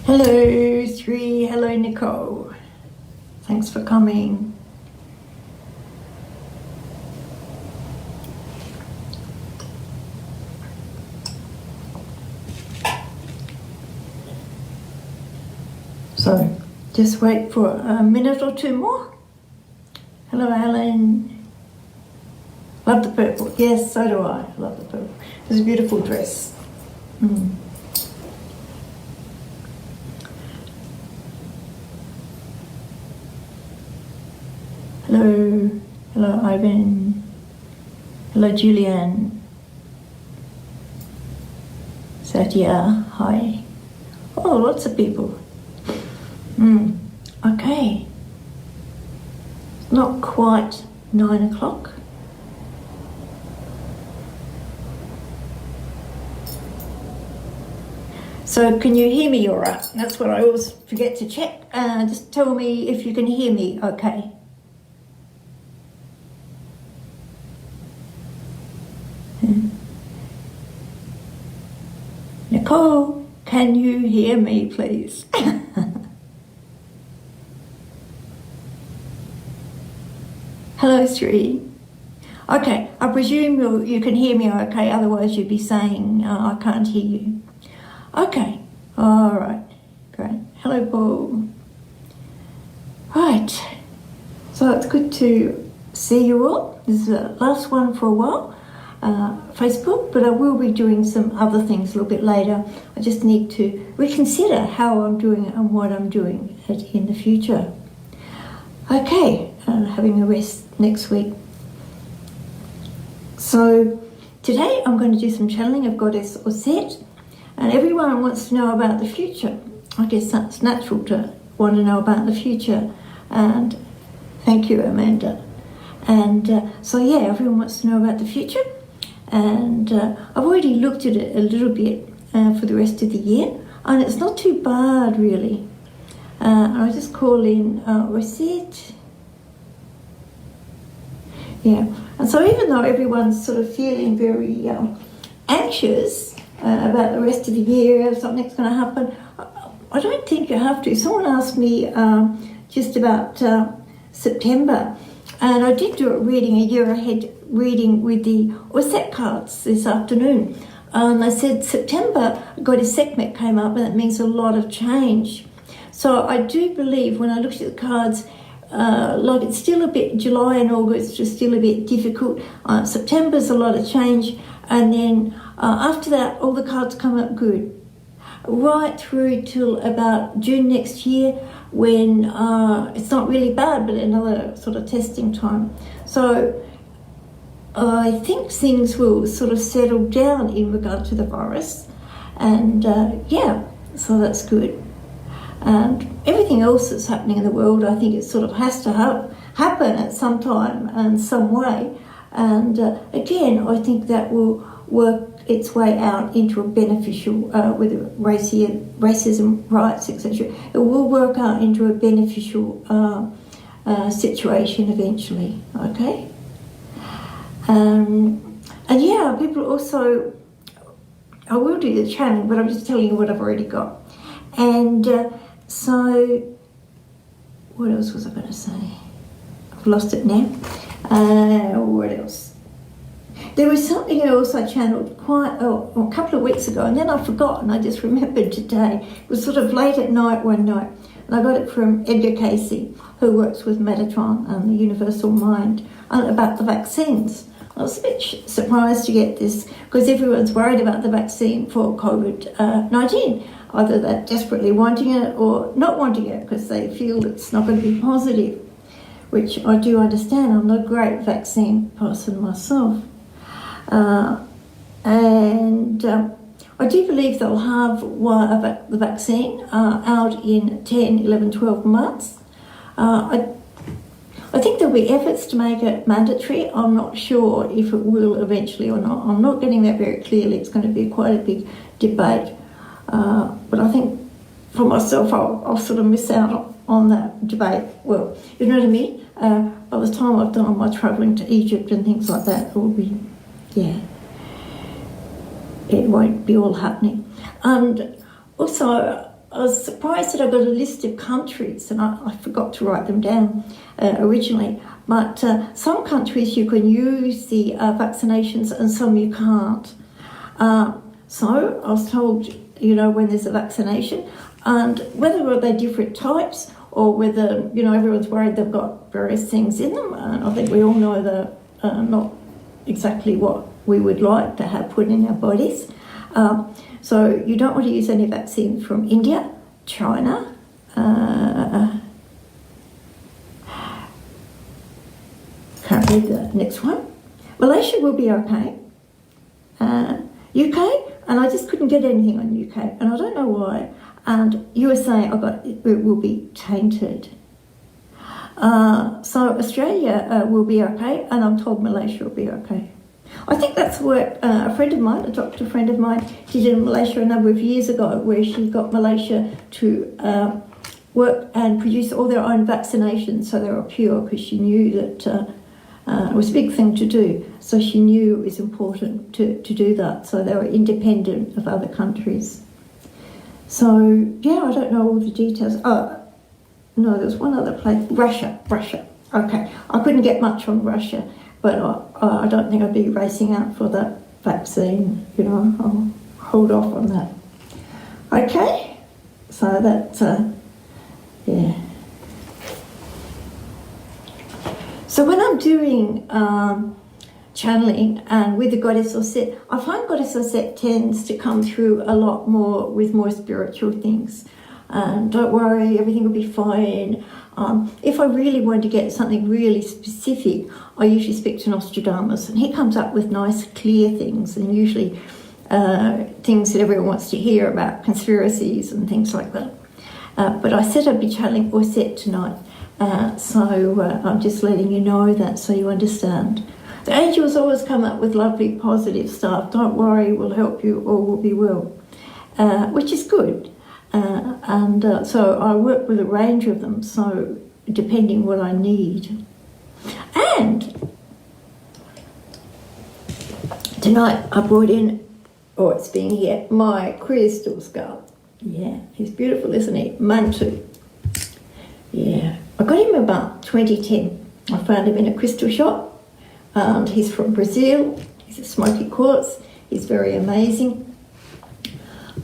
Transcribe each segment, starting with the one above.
Hello, Sri. Hello, Nicole. Thanks for coming. So, just wait for a minute or two more. Hello, Alan. Love the purple. Yes, so do I. Love the purple. It's a beautiful dress. Hello. Hello, Ivan. Hello, Julianne. Satya. Hi. Oh, lots of people. Okay. It's not quite 9 o'clock. So can you hear me all right? That's what I always forget to check. Just tell me if you can hear me okay. Nicole, can you hear me, please? Hello, Sri. Okay, I presume you can hear me okay, otherwise you'd be saying I can't hear you. Okay, all right, great. Hello, Paul. Right, so it's good to see you all. This is the last one for a while, Facebook, but I will be doing some other things a little bit later. I just need to reconsider how I'm doing it and what I'm doing in the future. Okay, having a rest next week. So today I'm going to do some channeling of Goddess Auset, and everyone wants to know about the future. I guess that's natural to want to know about the future, and thank you, Amanda. And so yeah, everyone wants to know about the future, and I've already looked at it a little bit for the rest of the year, and it's not too bad really. I'll just call in Auset. Yeah, and so even though everyone's sort of feeling very anxious about the rest of the year, if something's going to happen, I don't think you have to. Someone asked me just about September, and I did do a year ahead reading with the Auset cards this afternoon. I said September, Goddess Sekhmet came up, and that means a lot of change. So I do believe when I looked at the cards, like it's still a bit, July and August are still a bit difficult. September's a lot of change, and then after that all the cards come up good. Right through till about June next year, when it's not really bad, but another sort of testing time. So I think things will sort of settle down in regard to the virus, and yeah, so that's good. And everything else that's happening in the world, I think it sort of has to happen at some time and some way. And again, I think that will work its way out into a beneficial, with racism, riots, etc. It will work out into a beneficial situation eventually, okay? And yeah, people also, I will do the channeling, but I'm just telling you what I've already got. And so, what else was I going to say? I've lost it now. What else? There was something else I channeled a couple of weeks ago, and then I forgot, and I just remembered today. It was sort of late at night one night, and I got it from Edgar Casey, who works with Metatron and the Universal Mind, about the vaccines. I was a bit surprised to get this, because everyone's worried about the vaccine for COVID-19. Either they're desperately wanting it or not wanting it because they feel it's not going to be positive, which I do understand. I'm not a great vaccine person myself. And I do believe they'll have the vaccine out in 10, 11, 12 months. I think there'll be efforts to make it mandatory. I'm not sure if it will eventually or not. I'm not getting that very clearly. It's going to be quite a big debate. But I think for myself, I'll sort of miss out on that debate. Well, you know what I mean? By the time I've done all my travelling to Egypt and things like that, it will be, yeah, it won't be all happening. And also, I was surprised that I got a list of countries, and I forgot to write them down originally. But some countries you can use the vaccinations and some you can't. So I was told, when there's a vaccination, and whether they're different types or whether, everyone's worried they've got various things in them. And I think we all know that not exactly what we would like to have put in our bodies. So you don't want to use any vaccine from India, China, can't read the next one. Malaysia will be okay. UK, and I just couldn't get anything on UK, and I don't know why. And USA, it will be tainted. So Australia will be okay, and I'm told Malaysia will be okay. I think that's what a friend of mine, a doctor friend of mine, did in Malaysia a number of years ago, where she got Malaysia to work and produce all their own vaccinations so they were pure, because she knew that it was a big thing to do. So she knew it was important to do that, so they were independent of other countries. So, yeah, I don't know all the details. Oh, no, there's one other place. Russia. Okay, I couldn't get much on Russia, but I don't think I'd be racing out for that vaccine. I'll hold off on that. Okay, so that's, yeah. So when I'm doing channeling and with the goddess Auset, I find goddess Auset tends to come through a lot more with more spiritual things. Don't worry, everything will be fine. If I really want to get something really specific, I usually speak to Nostradamus, and he comes up with nice, clear things, and usually things that everyone wants to hear about, conspiracies and things like that. But I said I'd be channeling Auset tonight, so I'm just letting you know that so you understand. The angels always come up with lovely, positive stuff. Don't worry, we'll help you, all will be well, which is good. So I work with a range of them, so depending what I need. And tonight I brought in, it's being here, my crystal skull. Yeah, he's beautiful, isn't he? Mantu. Yeah, I got him about 2010. I found him in a crystal shop, and he's from Brazil. He's a smoky quartz. He's very amazing.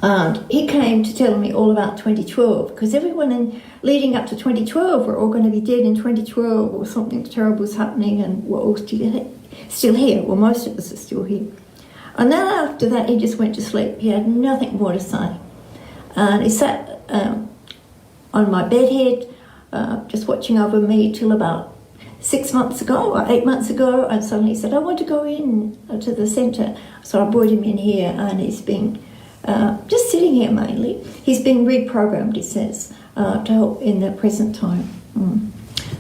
And he came to tell me all about 2012, because everyone leading up to 2012 were all going to be dead in 2012, or something terrible was happening, and we're all still here. Well, most of us are still here. And then after that, he just went to sleep. He had nothing more to say. And he sat on my bedhead, just watching over me till about 6 months ago or 8 months ago, and suddenly he said, I want to go in to the centre. So I brought him in here, and he's been just sitting here mainly. He's been reprogrammed, he says, to help in the present time.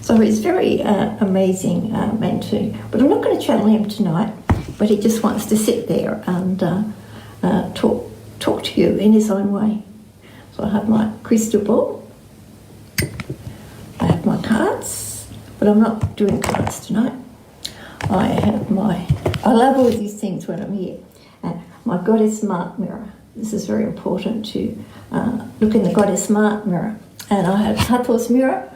So he's very amazing man too. But I'm not going to channel him tonight, but he just wants to sit there and talk to you in his own way. So I have my crystal ball, I have my cards, but I'm not doing cards tonight. I love all these things when I'm here. My goddess mark mirror. This is very important to look in the goddess mark mirror. And I have Hathor's mirror,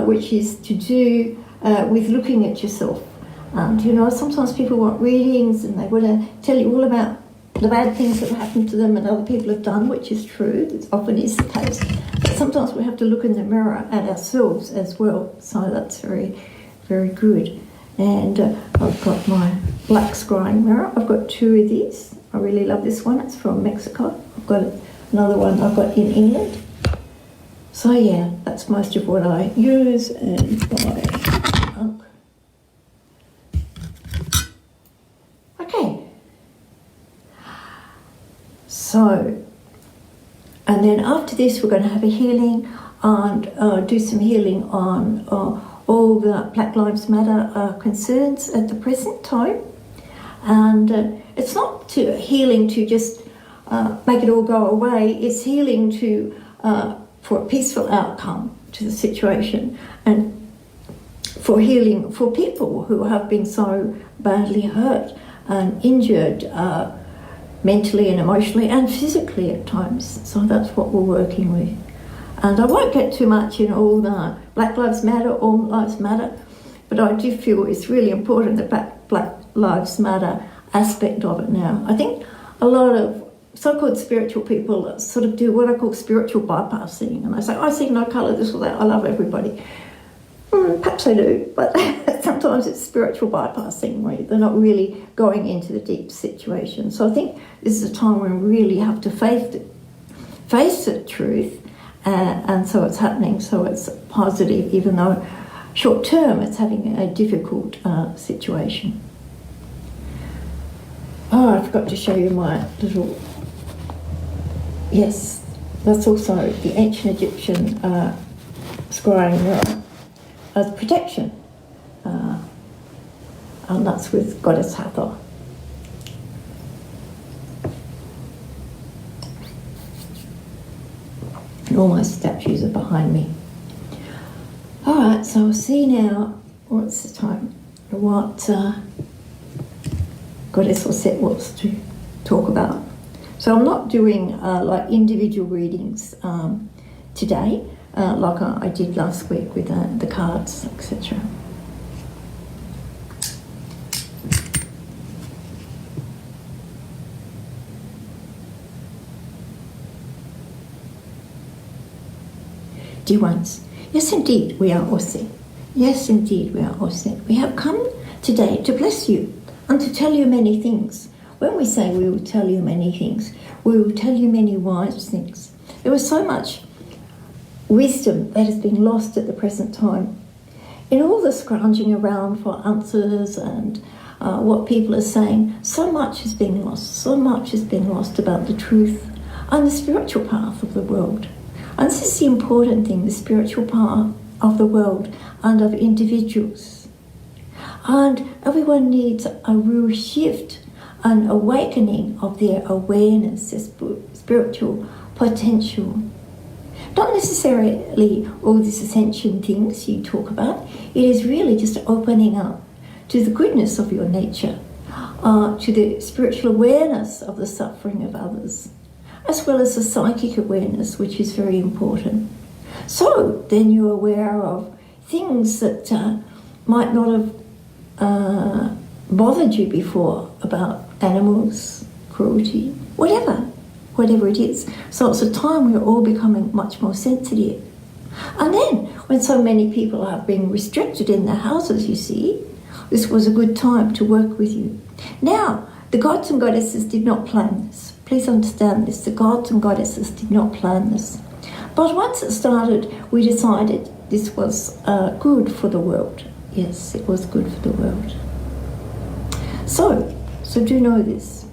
which is to do with looking at yourself. And sometimes people want readings and they want to tell you all about the bad things that have happened to them and other people have done, which is true. It often is the case. But sometimes we have to look in the mirror at ourselves as well. So that's very, very good. And I've got my black scrying mirror. I've got two of these. I really love this one. It's from Mexico. I've got another one I've got in England. So yeah, that's most of what I use and buy. Okay. So, and then after this we're going to have a healing and do some healing on all the Black Lives Matter concerns at the present time. And it's not healing to just make it all go away. It's healing for a peaceful outcome to the situation, and for healing for people who have been so badly hurt and injured mentally and emotionally and physically at times. So that's what we're working with. And I won't get too much in all the Black Lives Matter, All Lives Matter, but I do feel it's really important, the Black Lives Matter aspect of it now. I think a lot of so-called spiritual people sort of do what I call spiritual bypassing, and they say, I see no colour, this or that, I love everybody. Perhaps I do, but sometimes it's spiritual bypassing, right? They're not really going into the deep situation. So I think this is a time when we really have to face the truth, and so it's happening, so it's positive, even though short term it's having a difficult situation. Oh, I forgot to show you my little... Yes, that's also the ancient Egyptian scrying mirror as protection, and that's with Goddess Hathor. And all my statues are behind me. All right, so we'll see now, what's the time, what Goddess Auset wants to talk about. So I'm not doing like individual readings today, like I did last week with the cards, etc. Dear ones, yes indeed we are Auset. Yes indeed we are Auset. We have come today to bless you and to tell you many things. When we say we will tell you many things, we will tell you many wise things. There was so much wisdom that has been lost at the present time. In all the scrounging around for answers and what people are saying, so much has been lost. So much has been lost about the truth and the spiritual path of the world. And this is the important thing, the spiritual path of the world and of individuals. And everyone needs a real shift, an awakening of their awareness, their spiritual potential. Not necessarily all these ascension things you talk about. It is really just opening up to the goodness of your nature, to the spiritual awareness of the suffering of others, as well as the psychic awareness, which is very important. So then you're aware of things that might not have bothered you before about animals, cruelty, whatever it is. So it's a time we're all becoming much more sensitive. And then when so many people are being restricted in their houses, you see, this was a good time to work with you. Now, the gods and goddesses did not plan this. Please understand this. The gods and goddesses did not plan this. But once it started, we decided this was good for the world. Yes, it was good for the world. So do know this.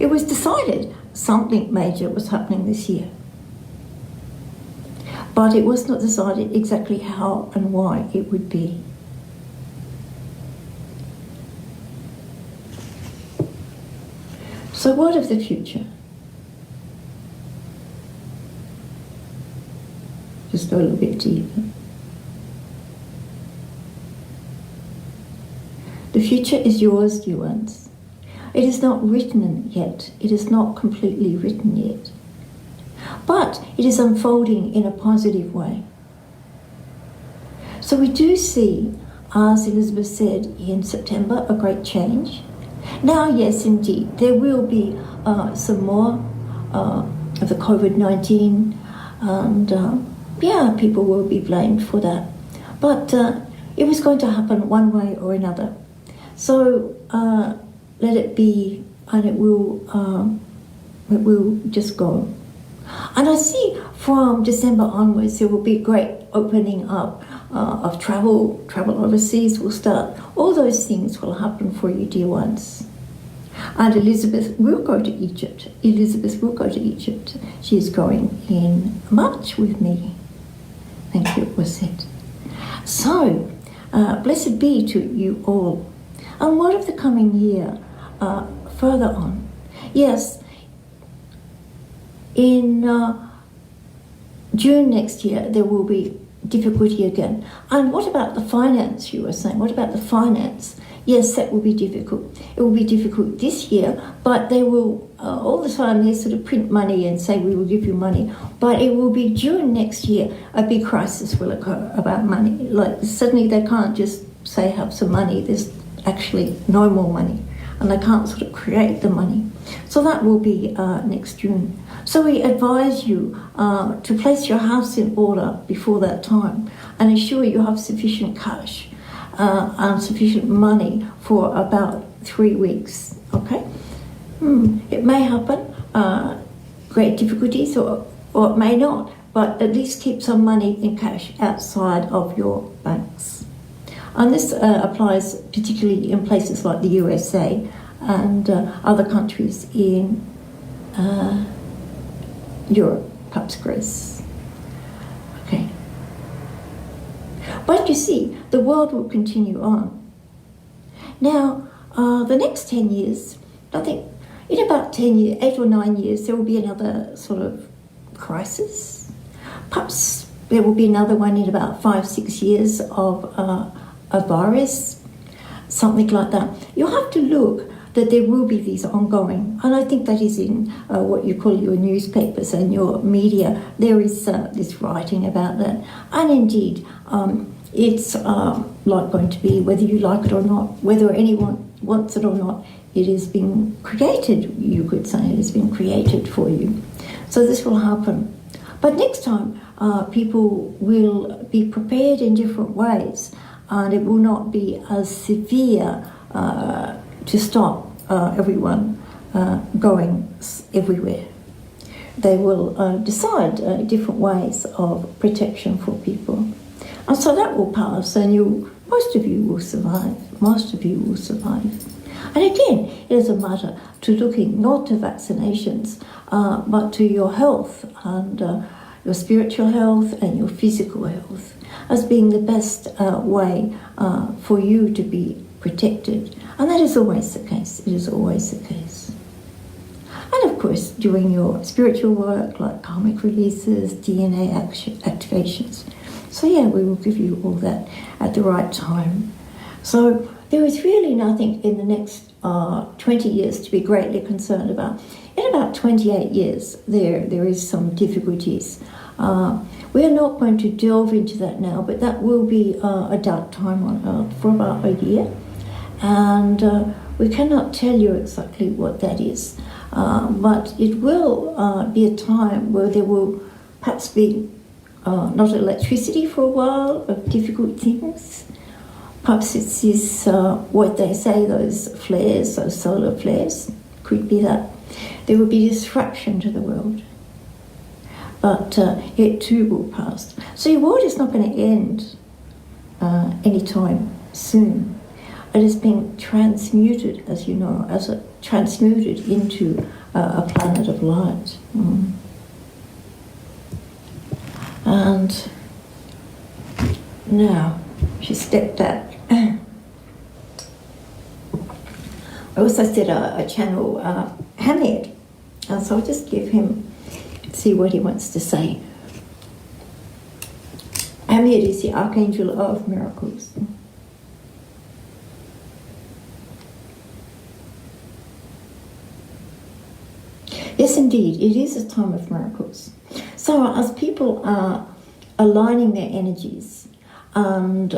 It was decided something major was happening this year. But it was not decided exactly how and why it would be. So what of the future? Just go a little bit deeper. The future is yours, dear ones. It is not written yet. It is not completely written yet. But it is unfolding in a positive way. So we do see, as Elizabeth said in September, a great change. Now, yes, indeed, there will be some more of the COVID-19, and people will be blamed for that. But it was going to happen one way or another. So let it be, and it will just go. And I see from December onwards there will be a great opening up of travel overseas will start. All those things will happen for you, dear ones. And Elizabeth will go to Egypt. She is going in March with me. Thank you, Auset. So, blessed be to you all. And what of the coming year further on? Yes, in June next year there will be difficulty again. And what about the finance, you were saying? What about the finance? Yes, that will be difficult. It will be difficult this year, but they will, all the time, they sort of print money and say, we will give you money. But it will be June next year, a big crisis will occur about money. Like, suddenly they can't just say, have some money. There's actually no more money. And they can't sort of create the money. So that will be next June. So we advise you to place your house in order before that time and ensure you have sufficient cash and sufficient money for about 3 weeks, okay? It may happen, great difficulties, or it may not, but at least keep some money in cash outside of your banks. And this applies particularly in places like the USA and other countries in Europe, perhaps Greece. Okay. But you see, the world will continue on. Now, the next 10 years, I think in about 10 years, 8 or 9 years, there will be another sort of crisis. Perhaps there will be another one in about 5-6 years of a virus, something like that. You'll have to look that there will be these ongoing, and I think that is in what you call your newspapers and your media. There is this writing about that, and indeed it's like going to be, whether you like it or not, whether anyone wants it or not, it is being created, you could say. It has been created for you. So this will happen. But next time, people will be prepared in different ways, and it will not be as severe to stop everyone going everywhere. They will decide different ways of protection for people. And so that will pass, and most of you will survive. Most of you will survive. And again, it is a matter to looking not to vaccinations, but to your health and your spiritual health and your physical health as being the best way for you to be protected. And that is always the case. It is always the case. And of course, doing your spiritual work like karmic releases, DNA activations. So yeah, we will give you all that at the right time. So there is really nothing in the next 20 years to be greatly concerned about. In about 28 years, there is some difficulties. We are not going to delve into that now, but that will be a dark time on Earth for about a year. And we cannot tell you exactly what that is. But it will be a time where there will perhaps be not electricity for a while, of difficult things. Perhaps it's this, what they say, those flares, those solar flares, could be that. There will be disruption to the world. But it too will pass. So your world is not going to end anytime soon. It is being transmuted, as you know, transmuted into a planet of light. And now she stepped back. I also said I channel Hamid, and so I'll just give him, see what he wants to say. Hamid is the Archangel of Miracles. Yes, indeed, it is a time of miracles. So as people are aligning their energies and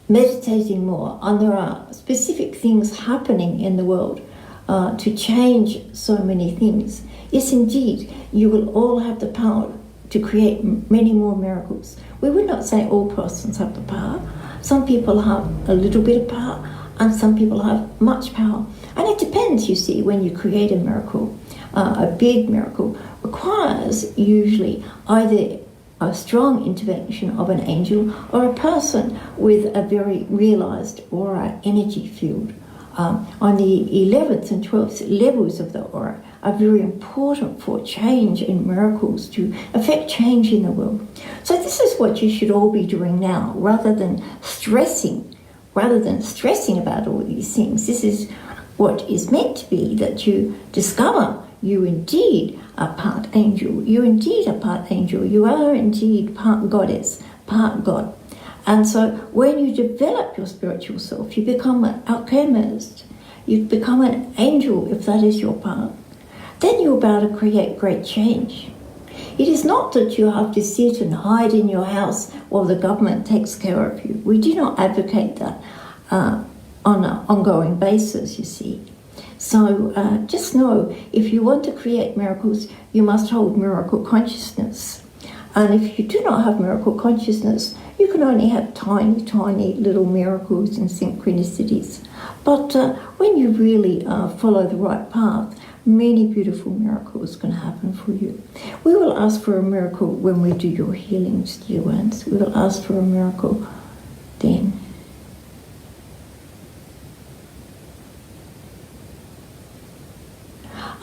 meditating more, and there are specific things happening in the world to change so many things, yes, indeed, you will all have the power to create many more miracles. We would not say all persons have the power. Some people have a little bit of power, and some people have much power. And it depends, you see, when you create a miracle. A big miracle requires usually either a strong intervention of an angel or a person with a very realized aura energy field. On the 11th and 12th levels of the aura are very important for change and miracles to affect change in the world. So this is what you should all be doing now, rather than stressing about all these things. This is what is meant to be, that you discover you indeed are part angel. You indeed are part angel. You are indeed part goddess, part God. And so when you develop your spiritual self, you become an alchemist, you become an angel, if that is your path, then you're about to create great change. It is not that you have to sit and hide in your house while the government takes care of you. We do not advocate that on an ongoing basis, you see. So just know, if you want to create miracles, you must hold miracle consciousness. And if you do not have miracle consciousness, you can only have tiny, tiny little miracles and synchronicities. But when you really follow the right path, many beautiful miracles can happen for you. We will ask for a miracle when we do your healings, dear ones. We will ask for a miracle then.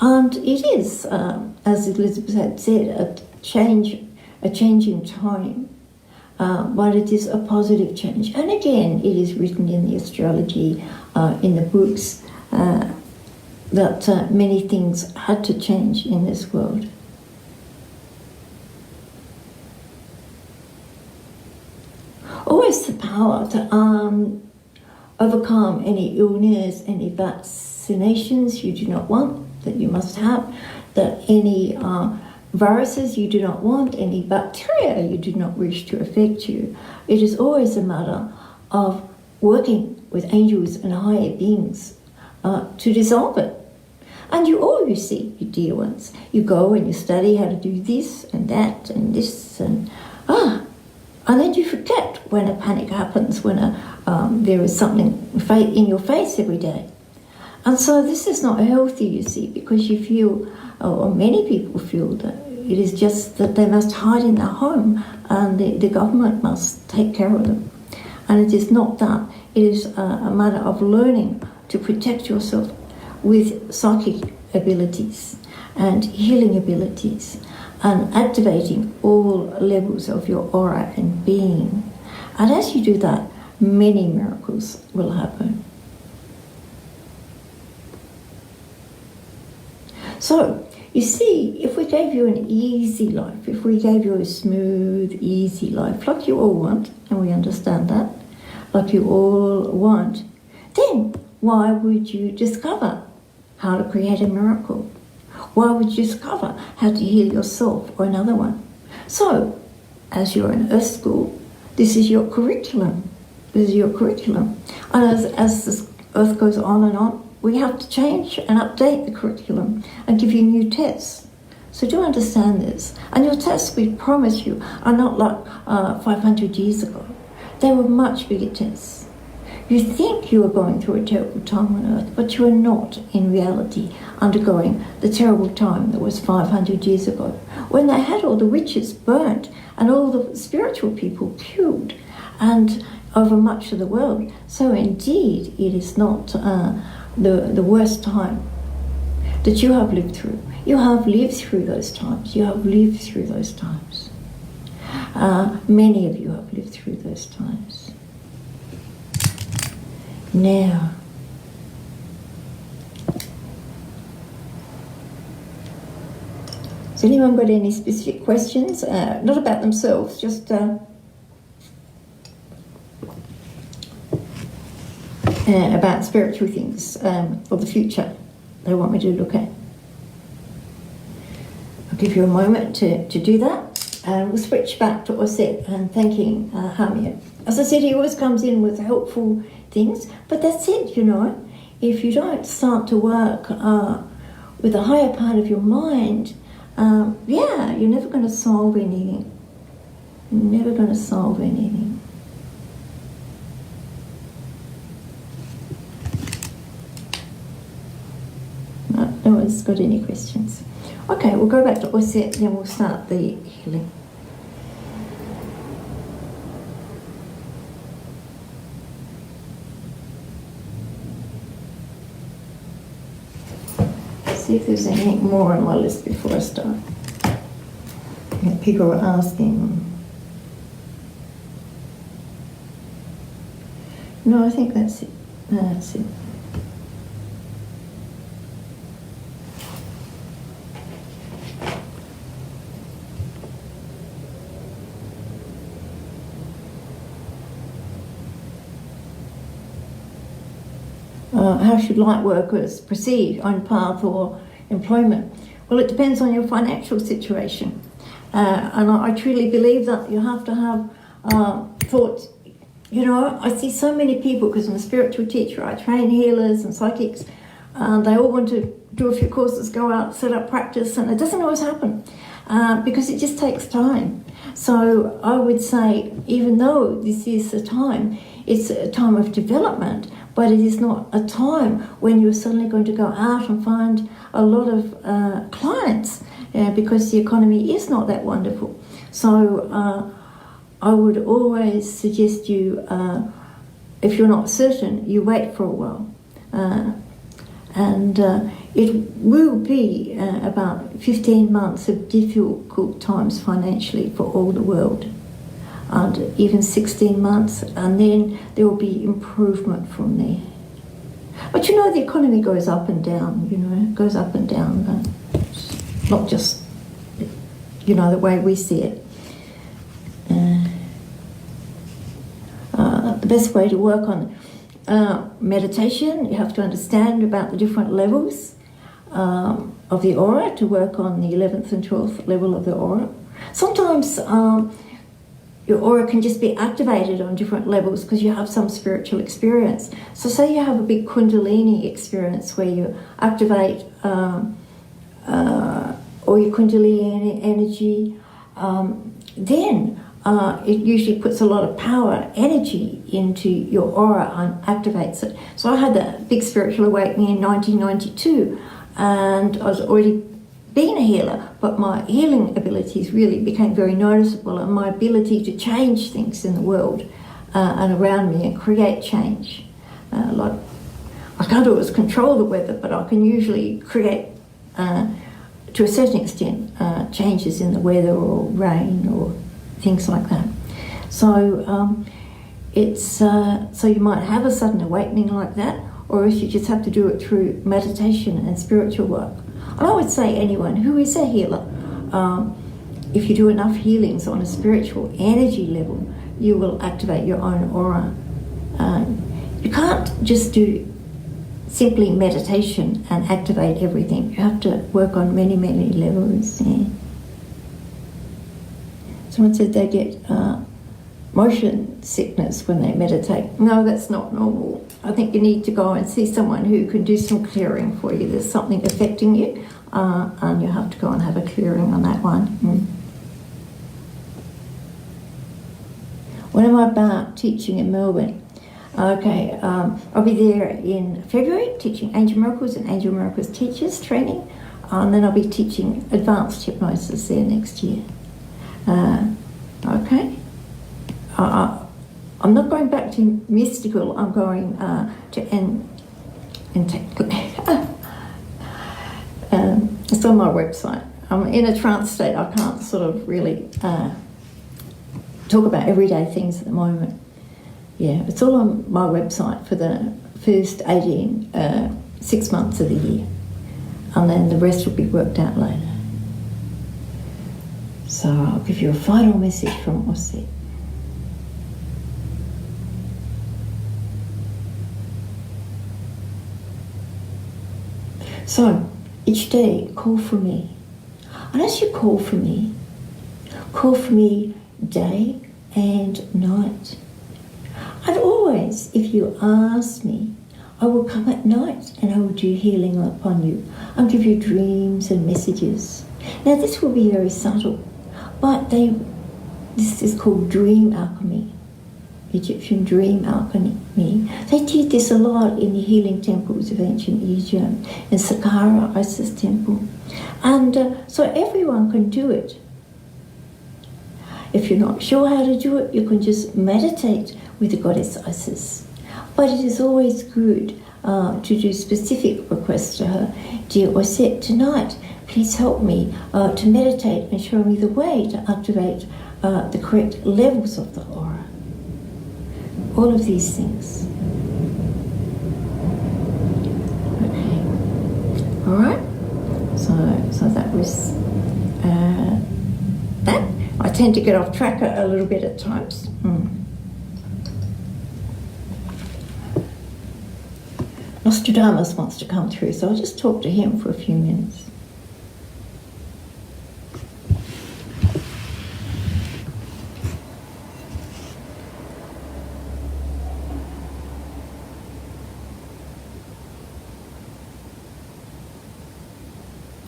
And it is, as Elizabeth had said, a change in time, but it is a positive change. And again, it is written in the astrology, in the books, that many things had to change in this world. Always the power to overcome any illness, any vaccinations you do not want, that you must have, that any viruses you do not want, any bacteria you do not wish to affect you. It is always a matter of working with angels and higher beings to dissolve it. And you see, you dear ones, you go and you study how to do this and that and this and then you forget when a panic happens, when there is something in your face every day. And so this is not healthy, you see, because you feel, or many people feel, that it is just that they must hide in their home and the government must take care of them. And it is not that. It is a matter of learning to protect yourself with psychic abilities and healing abilities and activating all levels of your aura and being. And as you do that, many miracles will happen. So, you see, if we gave you an easy life, if we gave you a smooth, easy life, like you all want, and we understand that, like you all want, then why would you discover how to create a miracle? Why would you discover how to heal yourself or another one? So, as you're in Earth School, this is your curriculum. This is your curriculum. And as this Earth goes on and on, we have to change and update the curriculum and give you new tests. So do understand this. And your tests, we promise you, are not like 500 years ago. They were much bigger tests. You think you are going through a terrible time on Earth, but you are not in reality undergoing the terrible time that was 500 years ago, when they had all the witches burnt and all the spiritual people killed and over much of the world. So indeed, it is not the worst time that you have lived through. You have lived through those times. You have lived through those times. Many of you have lived through those times. Now, has anyone got any specific questions? Not about themselves, just about spiritual things for the future they want me to look at. I'll give you a moment to do that, and we'll switch back to Auset and thanking Hamia. As I said, he always comes in with helpful things, but that's it, you know. If you don't start to work with the higher part of your mind, you're never going to solve anything. You're never going to solve anything. No one's got any questions. Okay, we'll go back to Auset, then we'll start the healing. See if there's anything more on my list before I start. Yeah, people are asking. No, I think that's it. No, that's it. how should light workers proceed on path or employment? Well, it depends on your financial situation. And I truly believe that you have to have thoughts. You know, I see so many people, because I'm a spiritual teacher, I train healers and psychics, and they all want to do a few courses, go out, set up practice, and it doesn't always happen because it just takes time. So I would say, even though this is a time, it's a time of development, but it is not a time when you're suddenly going to go out and find a lot of clients because the economy is not that wonderful. So I would always suggest you, if you're not certain, you wait for a while. And it will be about 15 months of difficult times financially for all the world, and even 16 months, and then there will be improvement from there. But you know, the economy goes up and down, you know, it goes up and down, not just, you know, the way we see it. The best way to work on meditation, you have to understand about the different levels of the aura to work on the 11th and 12th level of the aura. Sometimes your aura can just be activated on different levels because you have some spiritual experience. So say you have a big Kundalini experience where you activate all your Kundalini energy, then it usually puts a lot of power, energy into your aura and activates it. So I had that big spiritual awakening in 1992, and I was already being a healer, but my healing abilities really became very noticeable, and my ability to change things in the world and around me and create change. Like, I can't always control the weather, but I can usually create, to a certain extent, changes in the weather or rain or things like that. So it's so you might have a sudden awakening like that, or if you just have to do it through meditation and spiritual work. And I would say anyone who is a healer, if you do enough healings on a spiritual energy level, you will activate your own aura. You can't just do simply meditation and activate everything. You have to work on many, many levels. Yeah. Someone said they get motion sickness when they meditate. No, that's not normal. I think you need to go and see someone who can do some clearing for you. There's something affecting you, and you have to go and have a clearing on that one. When am I back teaching in Melbourne? Okay, I'll be there in February teaching Angel Miracles and Angel Miracles Teachers training, and then I'll be teaching advanced hypnosis there next year. Okay. I'm not going back to mystical, I'm going to it's on my website. I'm in a trance state. I can't sort of really talk about everyday things at the moment. Yeah, it's all on my website for the first 6 months of the year, and then the rest will be worked out later. So I'll give you a final message from Auset. So each day, call for me. And as you call for me day and night. And always, if you ask me, I will come at night and I will do healing upon you. I'll give you dreams and messages. Now this will be very subtle, but this is called dream alchemy, Egyptian dream alchemy. They did this a lot in the healing temples of ancient Egypt, in Saqqara, Isis temple. And so everyone can do it. If you're not sure how to do it, you can just meditate with the goddess Isis. But it is always good to do specific requests to her. Dear Auset, tonight, please help me to meditate and show me the way to activate the correct levels of the aura. All of these things. Okay. All right. So that was that. I tend to get off track a little bit at times. Nostradamus wants to come through, so I'll just talk to him for a few minutes.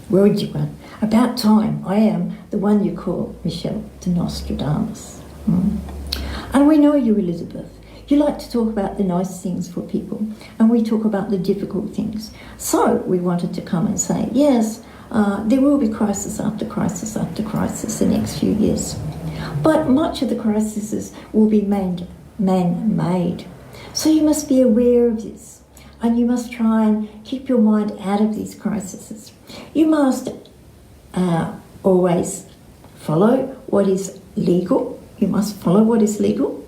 Where would you run? About time. I am the one you call, Michelle, the Nostradamus. And we know you, Elizabeth. You like to talk about the nice things for people, and we talk about the difficult things. So we wanted to come and say, yes, there will be crisis after crisis after crisis the next few years. But much of the crises will be man-made. So you must be aware of this, and you must try and keep your mind out of these crises. You must always follow what is legal. You must follow what is legal,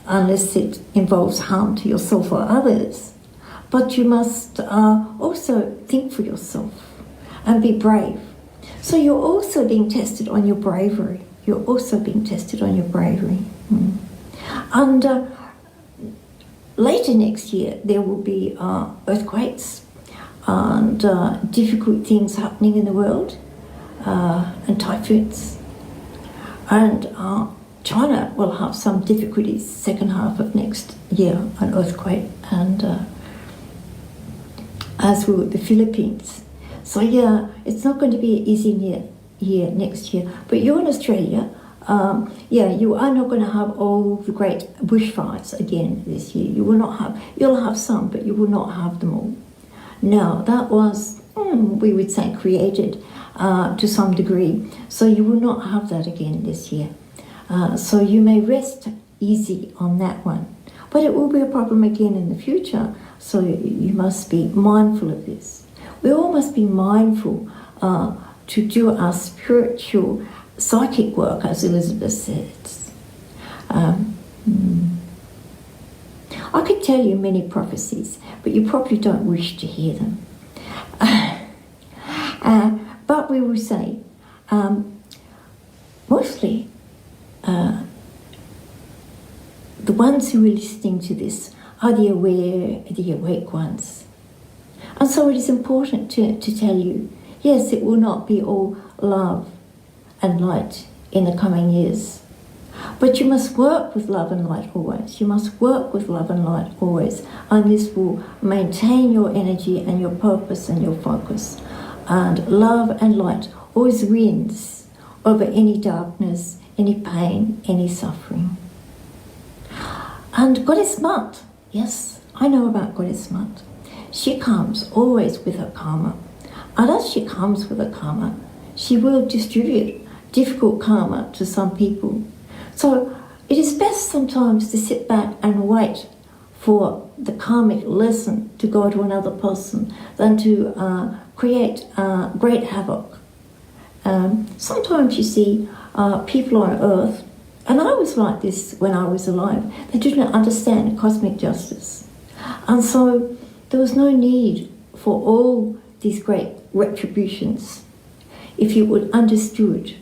unless it involves harm to yourself or others. But you must also think for yourself and be brave. So you're also being tested on your bravery. You're also being tested on your bravery. And later next year, there will be earthquakes and difficult things happening in the world, and typhoons. And China will have some difficulties second half of next year, an earthquake, and as will the Philippines. So yeah, it's not going to be an easy year next year. But you're in Australia, you are not going to have all the great bushfires again this year. You'll have some, but you will not have them all. Now, that was, we would say, created to some degree. So you will not have that again this year. So you may rest easy on that one. But it will be a problem again in the future. So you must be mindful of this. We all must be mindful to do our spiritual, psychic work, as Elizabeth says. I could tell you many prophecies, but you probably don't wish to hear them. But we will say, mostly, the ones who are listening to this are the aware, the awake ones. And so it is important to tell you, yes, it will not be all love and light in the coming years. But you must work with love and light always. You must work with love and light always. And this will maintain your energy and your purpose and your focus. And love and light always wins over any darkness, any pain, any suffering. And Goddess Mut, yes, I know about Goddess Mut. She comes always with her karma. And as she comes with her karma, she will distribute difficult karma to some people. So it is best sometimes to sit back and wait for the karmic lesson to go to another person than to create great havoc. Sometimes you see people on earth, and I was like this when I was alive, they didn't understand cosmic justice. And so there was no need for all these great retributions. If you would understood,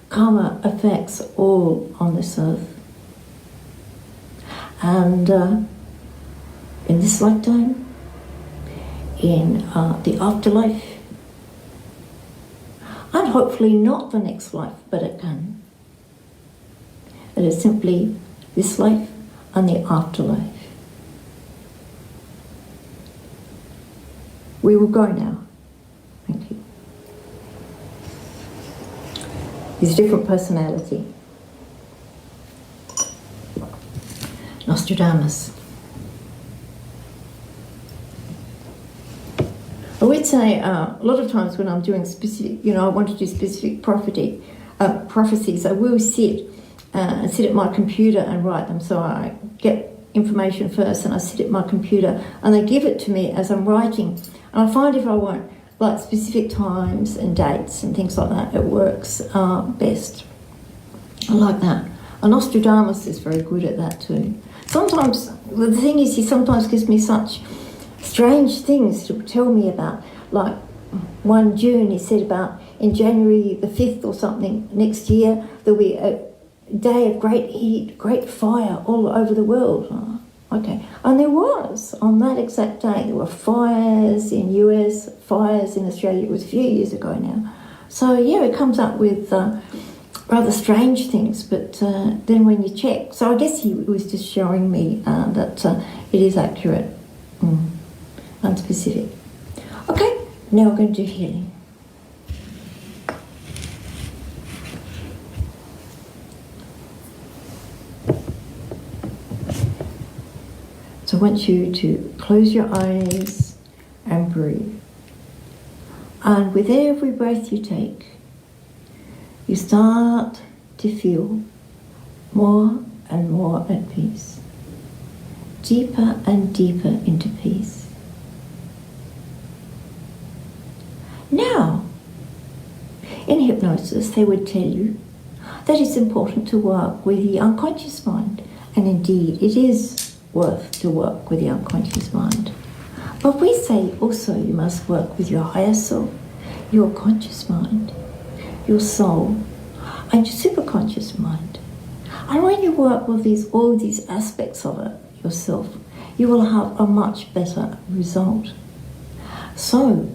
karma affects all on this earth. And in this lifetime, in the afterlife, and hopefully not the next life, but it can. It is simply this life and the afterlife. We will go now. Thank you. His different personality. Nostradamus. I would say a lot of times when I'm doing specific, I want to do specific prophecies, I will sit at my computer and write them. So I get information first and I sit at my computer and they give it to me as I'm writing. And I find if I want like specific times and dates and things like that, it works best. I like that. And Nostradamus is very good at that too. Sometimes, well, the thing is, he sometimes gives me such strange things to tell me about. Like 1 June, he said about in January the 5th or something next year, there'll be a day of great heat, great fire all over the world. Okay. And there was, on that exact day, there were fires in US, fires in Australia. It was a few years ago now. So, yeah, it comes up with rather strange things, but then when you check, so I guess he was just showing me that it is accurate, unspecific. Okay, now we're going to do healing. So I want you to close your eyes and breathe. And with every breath you take, you start to feel more and more at peace, deeper and deeper into peace. Now, in hypnosis, they would tell you that it's important to work with the unconscious mind, and indeed it is worth to work with the unconscious mind. But we say also you must work with your higher self, your conscious mind, your soul, and your superconscious mind. And when you work with all these aspects of it yourself, you will have a much better result. So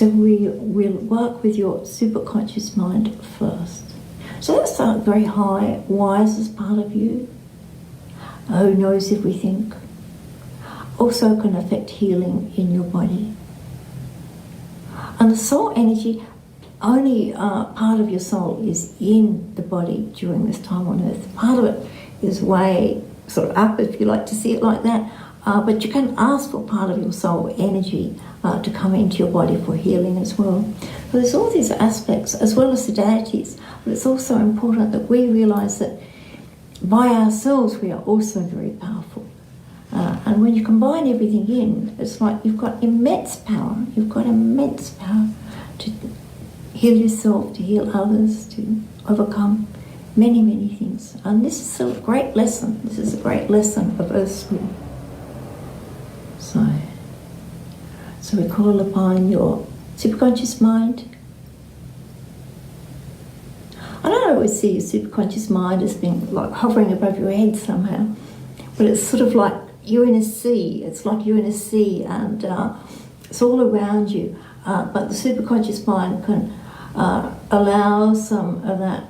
we will work with your superconscious mind first. So that's the very high, wisest part of you, who knows everything. Also can affect healing in your body. And the soul energy, only part of your soul is in the body during this time on earth. Part of it is way sort of up, if you like to see it like that, but you can ask for part of your soul energy to come into your body for healing as well. So there's all these aspects, as well as the deities, but it's also important that we realise that by ourselves we are also very powerful. And when you combine everything in, it's like you've got immense power. You've got immense power to heal yourself, to heal others, to overcome many, many things. And this is a great lesson. This is a great lesson of Earth School. So we call upon your superconscious mind. I don't always see your superconscious mind as being like hovering above your head somehow, but it's sort of like you're in a sea. It's like you're in a sea, and it's all around you. But the superconscious mind can allow some of that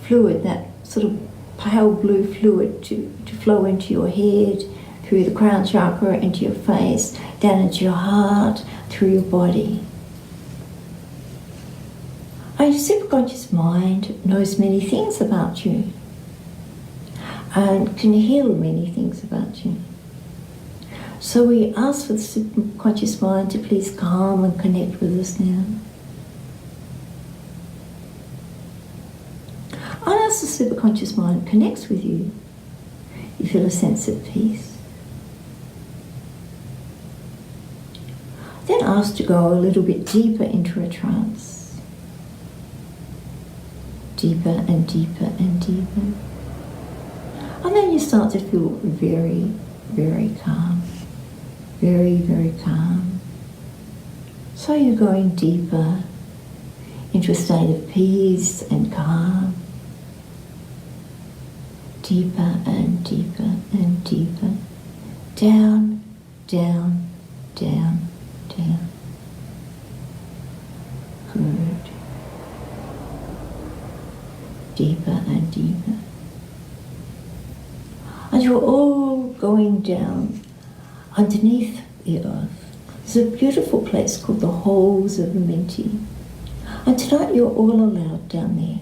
fluid, that sort of pale blue fluid, to flow into your head, through the crown chakra, into your face, down into your heart, through your body. And your superconscious mind knows many things about you and can heal many things about you. So we ask for the superconscious mind to please calm and connect with us now. And as the superconscious mind connects with you, you feel a sense of peace. Then ask to go a little bit deeper into a trance. Deeper and deeper and deeper. And then you start to feel very, very calm. Very, very calm. So you're going deeper into a state of peace and calm. Deeper and deeper and deeper. Down, down, down, down. Good. Deeper and deeper. And you're all going down underneath the earth. There's a beautiful place called the Halls of Amenti. And tonight you're all allowed down there.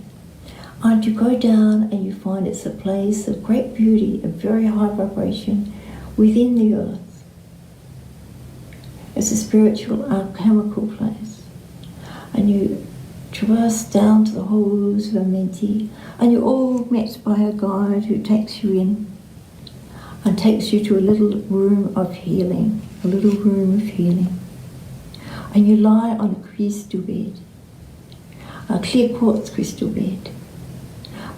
And you go down and you find it's a place of great beauty, of very high vibration within the earth. It's a spiritual, alchemical place. And you traverse down to the Halls of Amenti, and you're all met by a guide who takes you in and takes you to a little room of healing, a little room of healing. And you lie on a crystal bed, a clear quartz crystal bed.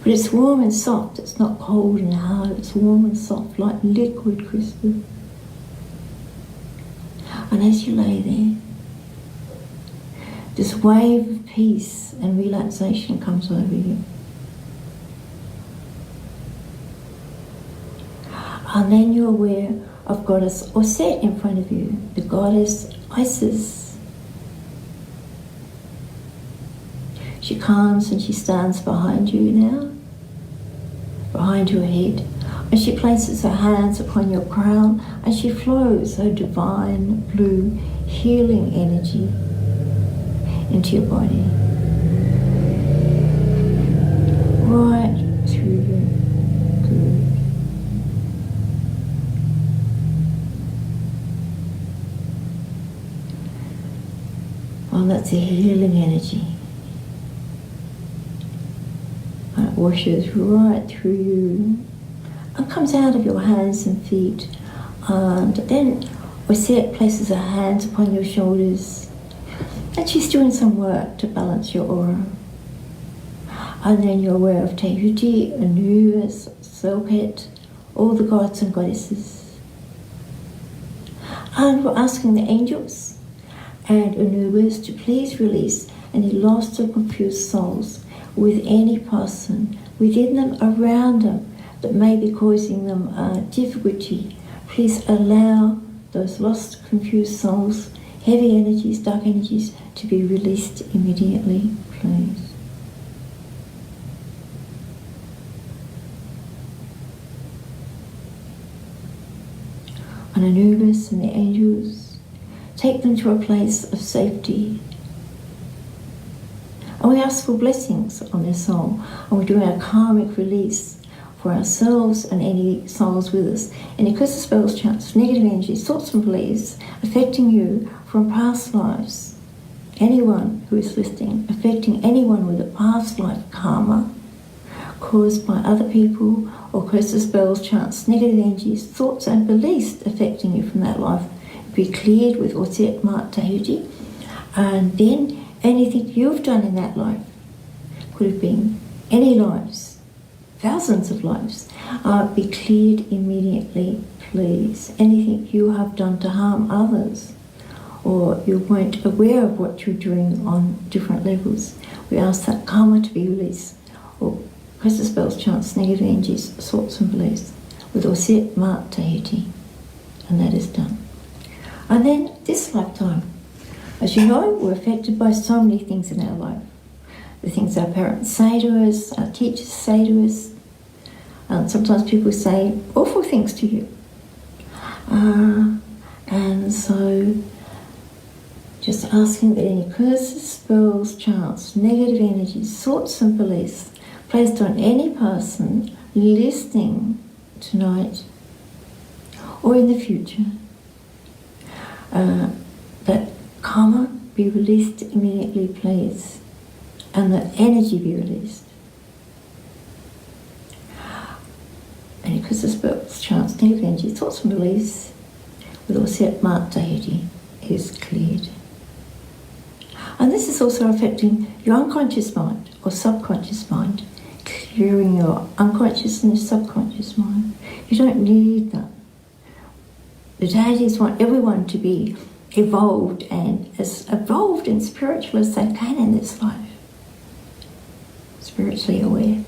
But it's warm and soft, it's not cold and hard, it's warm and soft like liquid crystal. And as you lay there, this wave of peace and relaxation comes over you. And then you're aware of goddess Auset in front of you, the goddess Isis. She comes and she stands behind you now, behind your head, and she places her hands upon your crown and she flows her divine blue healing energy into your body, right through you. Good. Well, that's a healing energy. And it washes right through you and comes out of your hands and feet. And then Auset places her hands upon your shoulders and she's doing some work to balance your aura. And then you're aware of Tahuti, Anubis, Serpent, all the gods and goddesses. And we're asking the angels and Anubis to please release any lost or confused souls with any person within them, around them, that may be causing them difficulty. Please allow those lost, confused souls, heavy energies, dark energies, to be released immediately, please. And Anubis and the angels, take them to a place of safety. And we ask for blessings on their soul. And we do our karmic release for ourselves and any souls with us. Any curses, spells, chants, negative energies, thoughts and beliefs affecting you from past lives. Anyone who is listening, affecting anyone with a past life karma caused by other people, or curses, spells, chants, negative energies, thoughts and beliefs affecting you from that life, be cleared with Auset Mat Tahuti. And then anything you've done in that life, could have been any lives, thousands of lives, be cleared immediately, please. Anything you have done to harm others, or you weren't aware of what you're doing on different levels, we ask that karma to be released, or curses, spells, chants, negative energies, thoughts and beliefs, with Auset Mat Tahuti. And that is done. And then this lifetime, as you know, we're affected by so many things in our life. The things our parents say to us, our teachers say to us, and sometimes people say awful things to you. And so just asking that any curses, spells, chants, negative energies, thoughts and beliefs placed on any person listening tonight or in the future, that karma be released immediately, please, and that energy be released. Any curses, spells, chants, negative energy, thoughts and beliefs with Auset Mat Tahuti is cleared. And this is also affecting your unconscious mind or subconscious mind, clearing your unconscious and your subconscious mind. You don't need that. The deities want everyone to be evolved and as evolved and spiritual as they can in this life. Spiritually aware.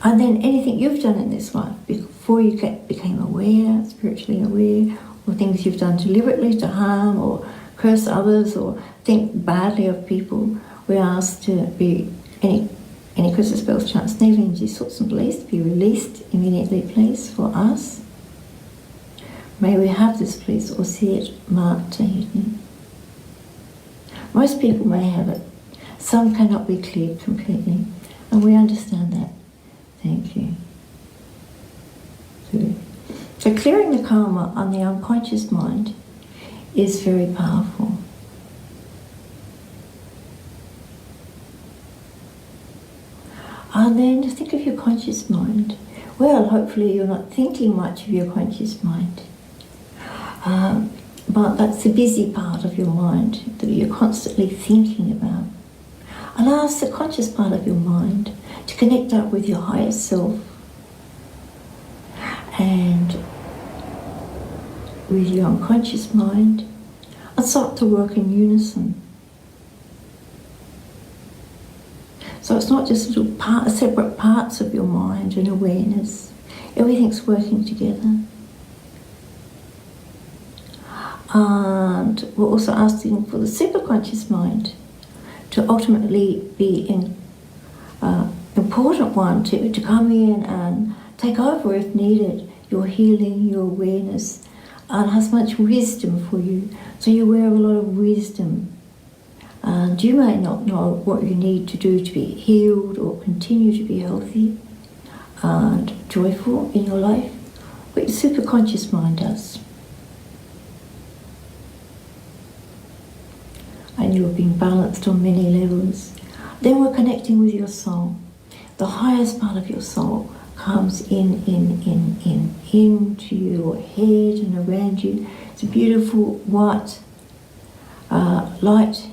And then anything you've done in this life before you became aware, spiritually aware, or things you've done deliberately to harm or curse others or think badly of people, we ask to be any curses, spells, chants, negative energies, thoughts and beliefs to be released immediately, please, for us. May we have this, please, Auset Mat Tahuti. Most people may have it. Some cannot be cleared completely, and we understand that. Thank you. Good. So clearing the karma on the unconscious mind is very powerful. And then to think of your conscious mind. Well, hopefully you're not thinking much of your conscious mind. But that's the busy part of your mind that you're constantly thinking about. And ask the conscious part of your mind to connect up with your higher self and with your unconscious mind and start to work in unison. So it's not just little separate parts of your mind and awareness. Everything's working together. And we're also asking for the superconscious mind to ultimately be an important one to come in and take over if needed, your healing, your awareness, and has much wisdom for you. So you wear a lot of wisdom. And you may not know what you need to do to be healed or continue to be healthy and joyful in your life, but your superconscious mind does. And you're being balanced on many levels. Then we're connecting with your soul. The highest part of your soul comes into your head and around you. It's a beautiful white light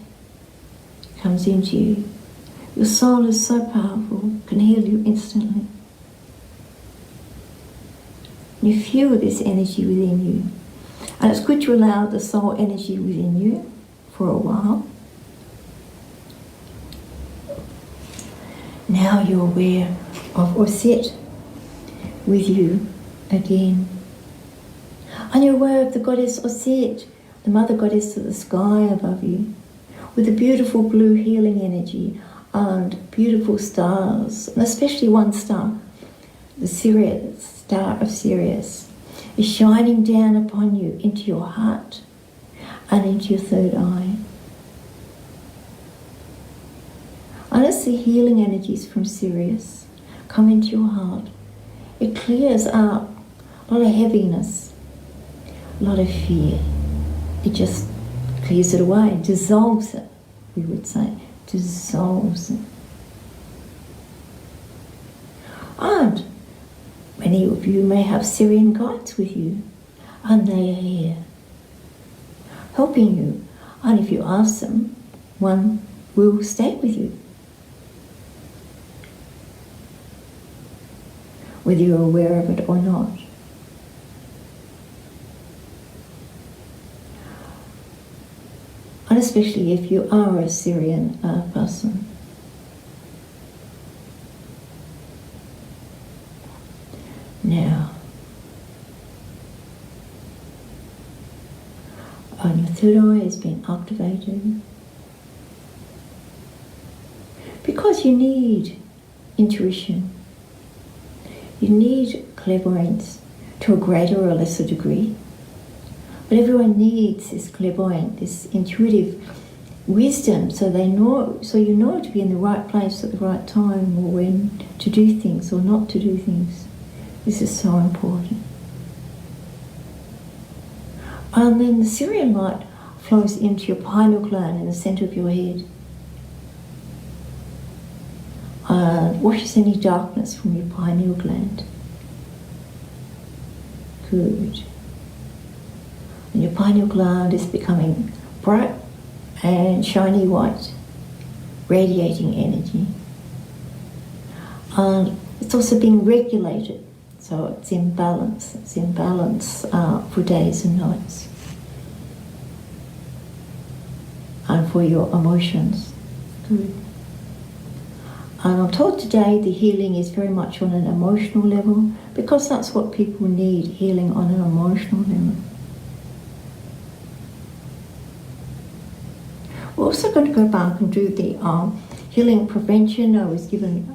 comes into you. Your soul is so powerful, can heal you instantly. You feel this energy within you. And it's good to allow the soul energy within you for a while. Now you're aware of Auset with you again. And you're aware of the goddess Auset, the mother goddess of the sky above you, with the beautiful blue healing energy and beautiful stars, and especially one star, the Sirius, star of Sirius, is shining down upon you into your heart and into your third eye. And as the healing energies from Sirius come into your heart, it clears out a lot of heaviness, a lot of fear. It just clears it away, dissolves it, we would say, dissolves it. And many of you may have Syrian guides with you, and they are here, helping you. And if you ask them, one will stay with you, whether you're aware of it or not. And especially if you are a Syrian person. Now, and your third eye has been activated because you need intuition. You need clairvoyance to a greater or lesser degree. But everyone needs this clairvoyant, this intuitive wisdom, so you know to be in the right place at the right time, or when to do things or not to do things. This is so important. And then the Syrian light flows into your pineal gland in the centre of your head and washes any darkness from your pineal gland. Good. And your pineal gland is becoming bright and shiny white, radiating energy. And it's also being regulated, so it's in balance. It's in balance for days and nights. And for your emotions. Good. And I'm told today the healing is very much on an emotional level, because that's what people need, healing on an emotional level. We're also going to go back and do the healing prevention I was given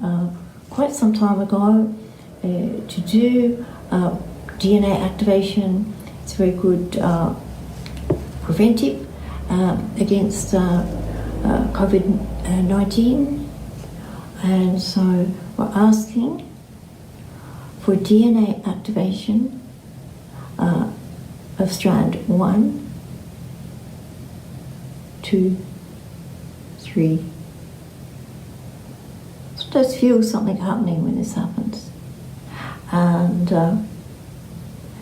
quite some time ago to do DNA activation. It's very good preventive against COVID-19. And so we're asking for DNA activation of strand 1, 2, 3. Sometimes feel something happening when this happens. And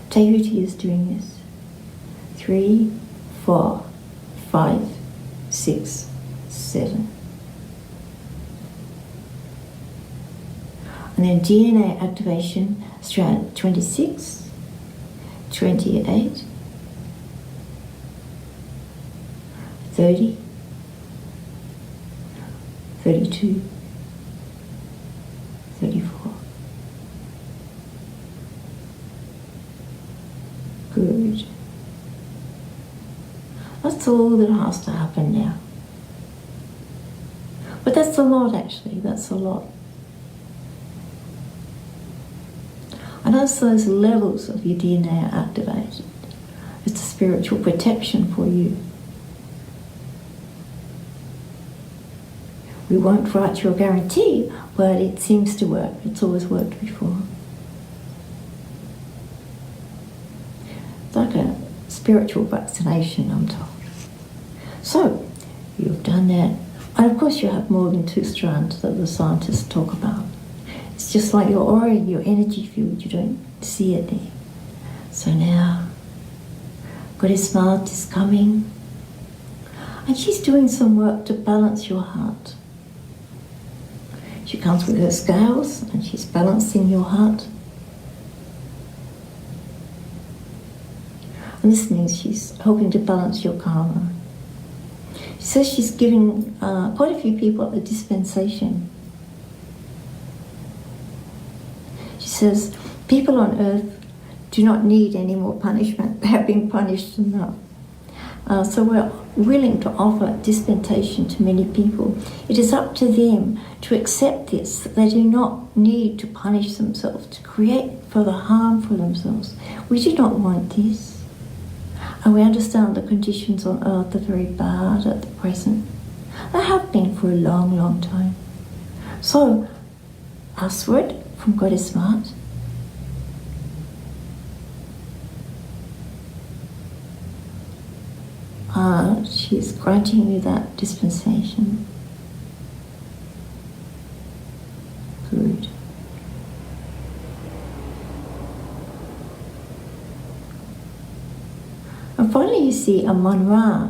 Tahuti is doing this. 3, 4, 5, 6, 7. And then DNA activation, strand 26, 28, 30, 32, 34. Good. That's all that has to happen now. But that's a lot, actually. That's a lot. And as those levels of your DNA are activated, it's a spiritual protection for you. We won't write you a guarantee, but it seems to work. It's always worked before. It's like a spiritual vaccination, I'm told. So, you've done that. And of course you have more than 2 strands that the scientists talk about. It's just like your aura, your energy field, you don't see it there. So now, Goddess Mart is coming, and she's doing some work to balance your heart. She comes with her scales, and she's balancing your heart. And this means she's helping to balance your karma. She says she's giving quite a few people a dispensation. She says, people on earth do not need any more punishment. They have been punished enough. So we're willing to offer dispensation to many people. It is up to them to accept this. They do not need to punish themselves, to create further harm for themselves. We do not want this. And we understand the conditions on earth are very bad at the present. They have been for a long, long time. So, Auset from Goddess Mart, she's granting you that dispensation. Good. And finally you see Amun-Ra,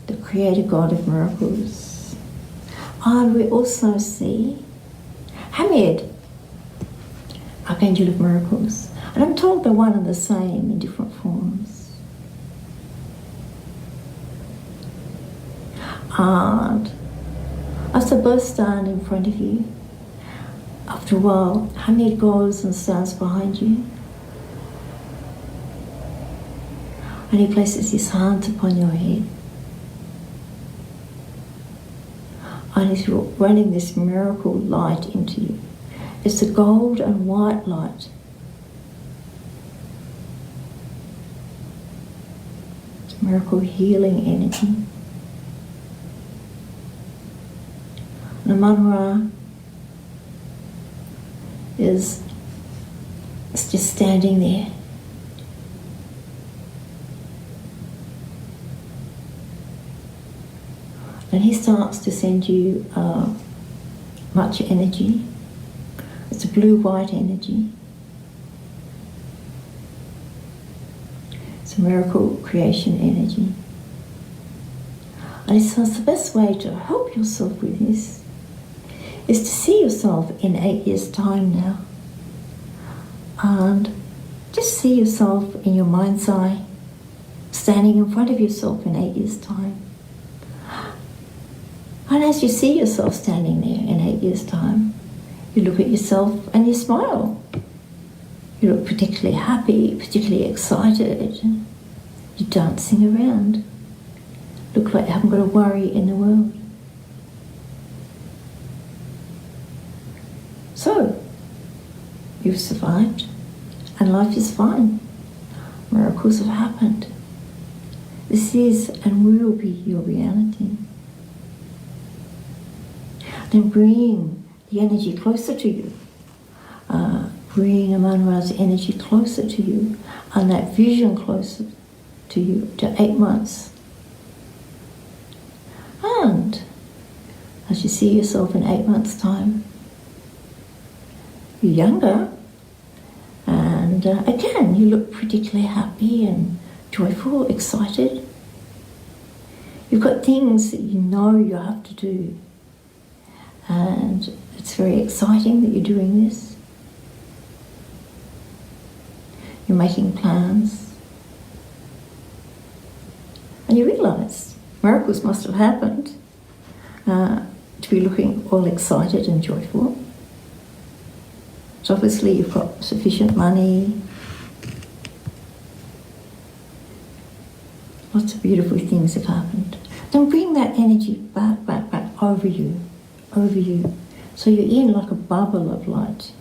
the creator god of miracles. And we also see Hamid, Archangel of Miracles. And I'm told they're one and the same in different forms. And as they both stand in front of you, after a while, Hamid goes and stands behind you. And he places his hands upon your head. And he's running this miracle light into you. It's a gold and white light. It's a miracle healing energy. And Amun-Ra is just standing there. And he starts to send you much energy. It's a blue-white energy. It's a miracle creation energy. And he says the best way to help yourself with this is to see yourself in 8 years' time now. And just see yourself in your mind's eye, standing in front of yourself in 8 years' time. And as you see yourself standing there in 8 years' time, you look at yourself and you smile. You look particularly happy, particularly excited. You're dancing around. Look like you haven't got a worry in the world. So, you've survived and life is fine. Miracles have happened. This is and will be your reality. Then bring the energy closer to you. Bring Amun-Ra's energy closer to you and that vision closer to you, to 8 months. And as you see yourself in 8 months' time, you're younger, and again, you look particularly happy and joyful, excited. You've got things that you know you have to do. And it's very exciting that you're doing this. You're making plans. And you realise miracles must have happened to be looking all excited and joyful. So obviously you've got sufficient money. Lots of beautiful things have happened. Then bring that energy back over you. So you're in like a bubble of light.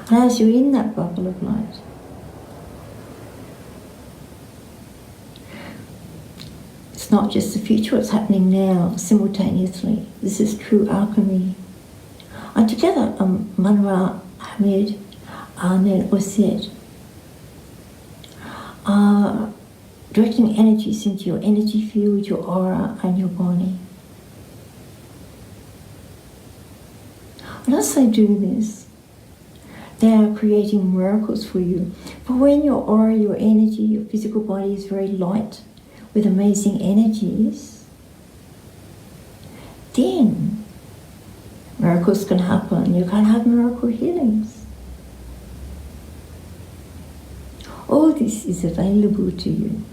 And as you're in that bubble of light, it's not just the future, it's happening now, simultaneously. This is true alchemy. And together, Manra, Hamid, and then Auset are directing energies into your energy field, your aura, and your body. And as they do this, they are creating miracles for you. For when your aura, your energy, your physical body is very light with amazing energies, then miracles can happen. You can have miracle healings. All this is available to you.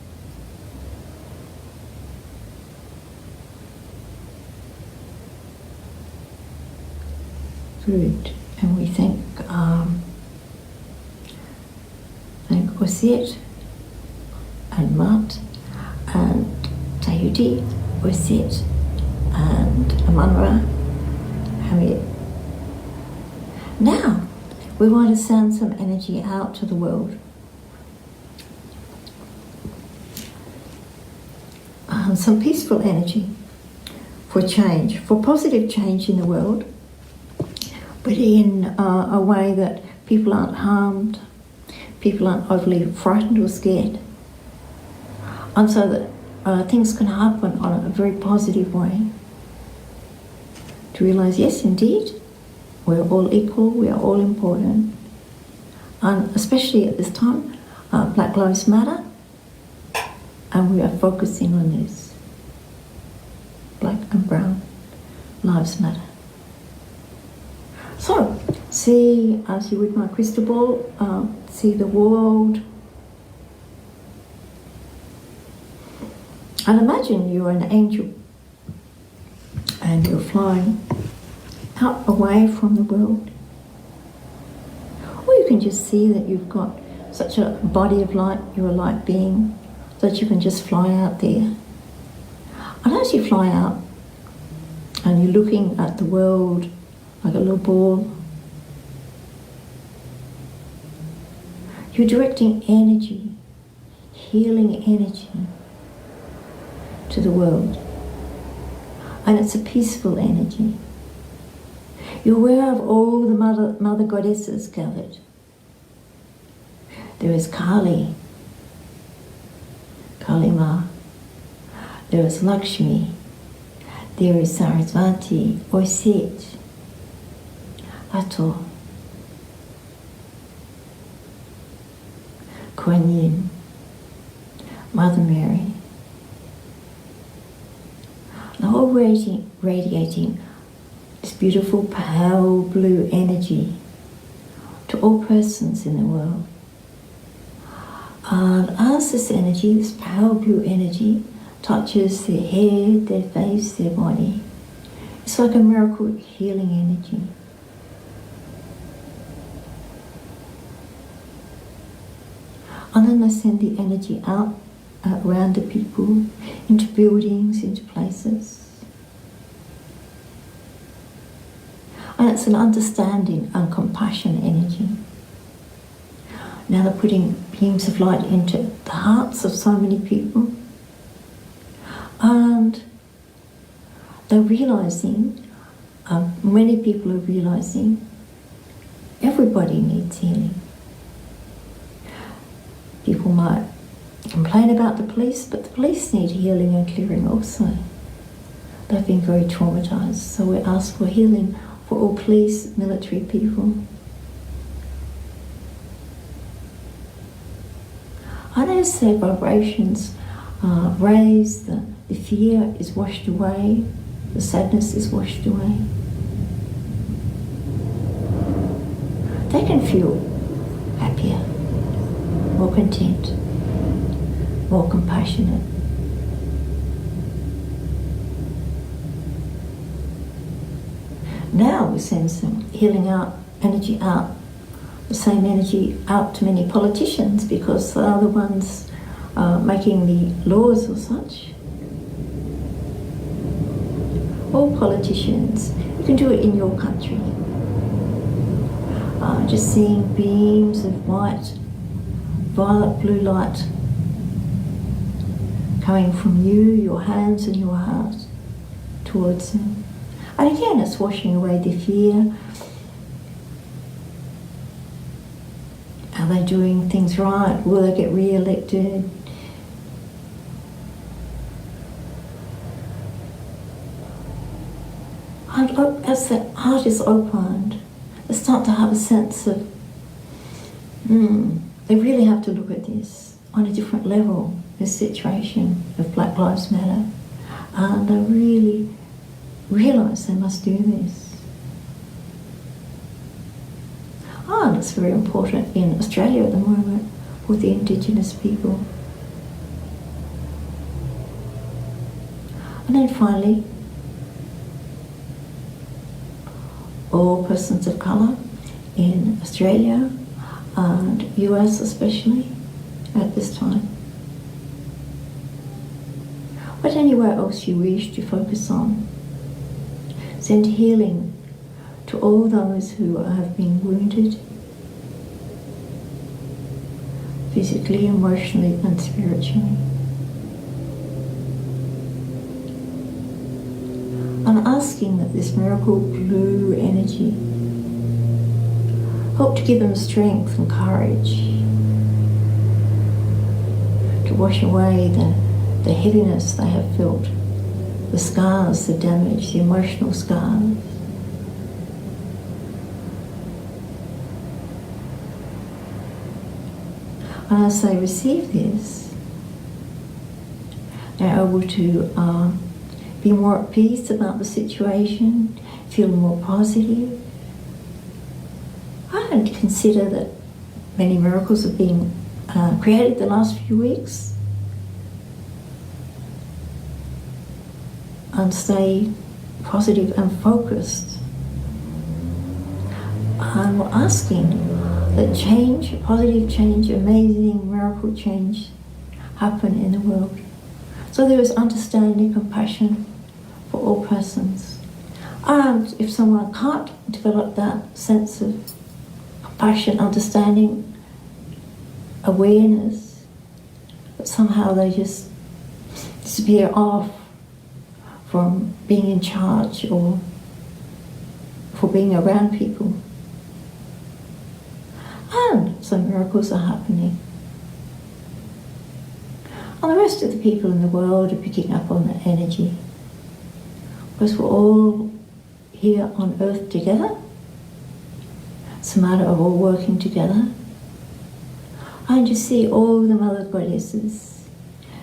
Good. And we thank Auset and Matt and Tahiti, Auset and Amanra, Hamid. Now, we want to send some energy out to the world. Some peaceful energy for change, for positive change in the world, but in a way that people aren't harmed, people aren't overly frightened or scared. And so that things can happen on a very positive way. To realise, yes, indeed, we're all equal, we are all important. And especially at this time, Black Lives Matter, and we are focusing on this. Black and brown lives matter. So, see, as you with my crystal ball, see the world. And imagine you're an angel and you're flying out away from the world. Or you can just see that you've got such a body of light, you're a light being, that you can just fly out there. And as you fly out and you're looking at the world like a little ball, you're directing energy, healing energy to the world. And it's a peaceful energy. You're aware of all the mother goddesses gathered. There is Kali, Kali Ma. There is Lakshmi. There is Sarasvati, Auset, Ato, Kuan Yin, Mother Mary. They're all radiating this beautiful pale blue energy to all persons in the world. And as this energy, this pale blue energy, touches their head, their face, their body, it's like a miracle healing energy. And then they send the energy out around the people, into buildings, into places. And it's an understanding and compassion energy. Now they're putting beams of light into the hearts of so many people. And they're realising, many people are realising, everybody needs healing. People might complain about the police, but the police need healing and clearing also. They've been very traumatised, so we ask for healing for all police, military people. And as their vibrations raise, the fear is washed away, the sadness is washed away. They can feel happier, more content, more compassionate. Now we send some healing out, energy out, the same energy out to many politicians, because they are the ones making the laws or such. Or politicians. You can do it in your country. Just seeing beams of white, violet, blue light coming from you, your hands and your heart towards them. And again, it's washing away the fear. Are they doing things right? Will they get re-elected? And as the heart is opened, they start to have a sense of, they really have to look at this on a different level, this situation of Black Lives Matter. And they really realise they must do this. And it's very important in Australia at the moment with the Indigenous people. And then finally, all persons of colour in Australia and US especially at this time. But anywhere else you wish to focus on, send healing to all those who have been wounded, physically, emotionally and spiritually. And asking that this miracle blue energy help to give them strength and courage to wash away the heaviness they have felt, the scars, the damage, the emotional scars. And as they receive this, they're able to be more at peace about the situation, feel more positive, and consider that many miracles have been created the last few weeks, and stay positive and focused. And we're asking that change, positive change, amazing miracle change happen in the world. So there is understanding, compassion for all persons. And if someone can't develop that sense of compassion, understanding, awareness, but somehow they just disappear off from being in charge or for being around people. And some miracles are happening. And the rest of the people in the world are picking up on that energy. Because we're all here on earth together. It's a matter of all working together. And you see all the mother goddesses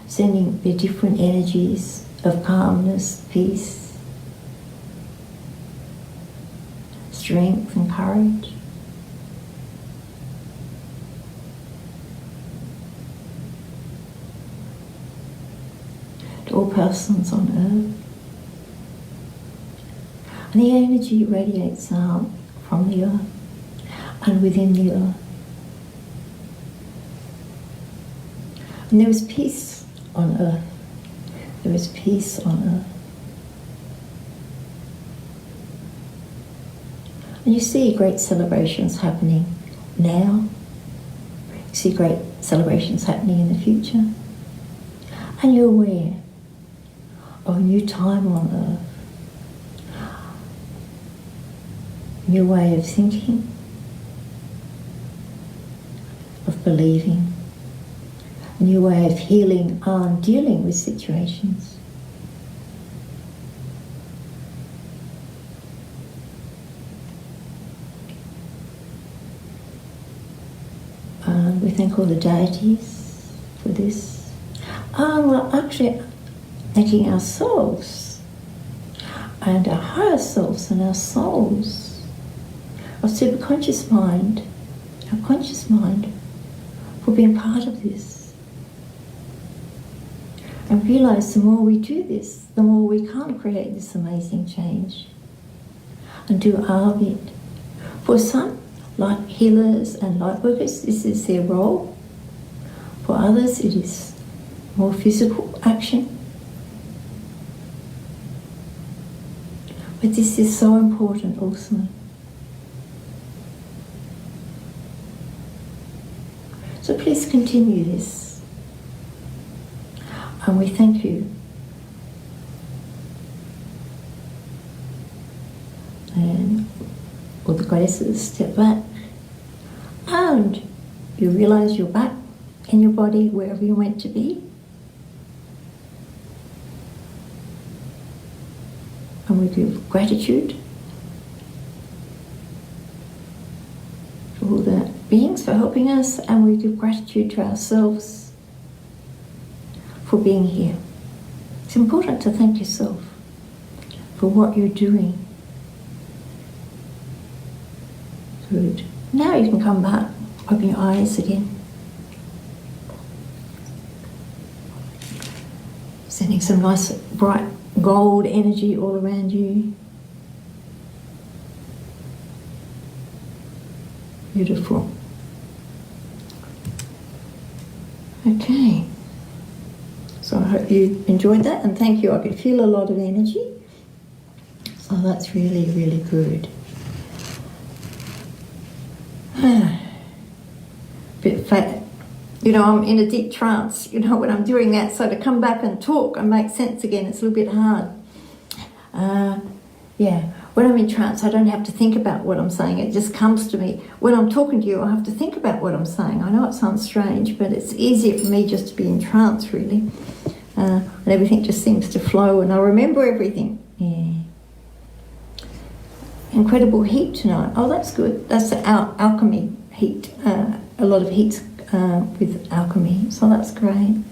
sending their different energies of calmness, peace, strength and courage. To all persons on earth. And the energy radiates out from the earth and within the earth. And there is peace on earth. There is peace on earth. And you see great celebrations happening now. You see great celebrations happening in the future. And you're aware of a new time on earth. A new way of thinking, of believing, a new way of healing and dealing with situations. And we thank all the deities for this. And we're actually thanking ourselves and our higher selves and our souls, our superconscious mind, our conscious mind, for being part of this. And realise the more we do this, the more we can create this amazing change and do our bit. For some, like healers and light workers, this is their role. For others, it is more physical action. But this is so important also. So please continue this. And we thank you. And all the goddesses step back. And you realize you're back in your body wherever you're meant to be. And we give gratitude to all the beings for helping us, and we give gratitude to ourselves for being here. It's important to thank yourself for what you're doing. Good. Now you can come back, open your eyes again. Sending some nice bright gold energy all around you. Beautiful. Okay. So I hope you enjoyed that, and thank you. I could feel a lot of energy. So that's really, really good. Bit fat. You know, I'm in a deep trance, you know, when I'm doing that. So to come back and talk and make sense again, it's a little bit hard. When I'm in trance, I don't have to think about what I'm saying. It just comes to me. When I'm talking to you, I have to think about what I'm saying. I know it sounds strange, but it's easier for me just to be in trance, really. And everything just seems to flow, and I remember everything. Yeah. Incredible heat tonight. Oh, that's good. That's the alchemy heat. A lot of heat with alchemy, so that's great.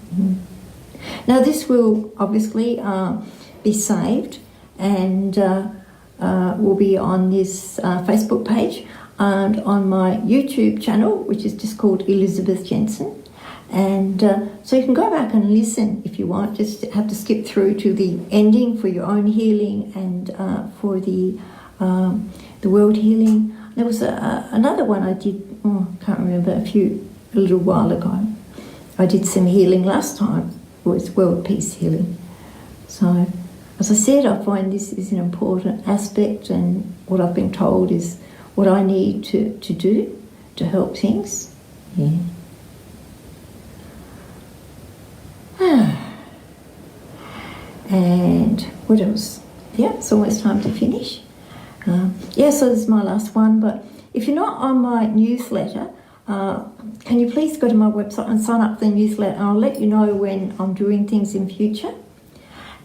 Now this will obviously be saved and will be on this Facebook page and on my YouTube channel, which is just called Elizabeth Jensen. And so you can go back and listen if you want. Just have to skip through to the ending for your own healing and for the world healing. There was another one I did, I can't remember, a little while ago. I did some healing last time. It was world peace healing. So, as I said, I find this is an important aspect, and what I've been told is what I need to do to help things. Yeah. And what else? Yeah, it's almost time to finish. So this is my last one, but if you're not on my newsletter, can you please go to my website and sign up for the newsletter, and I'll let you know when I'm doing things in future.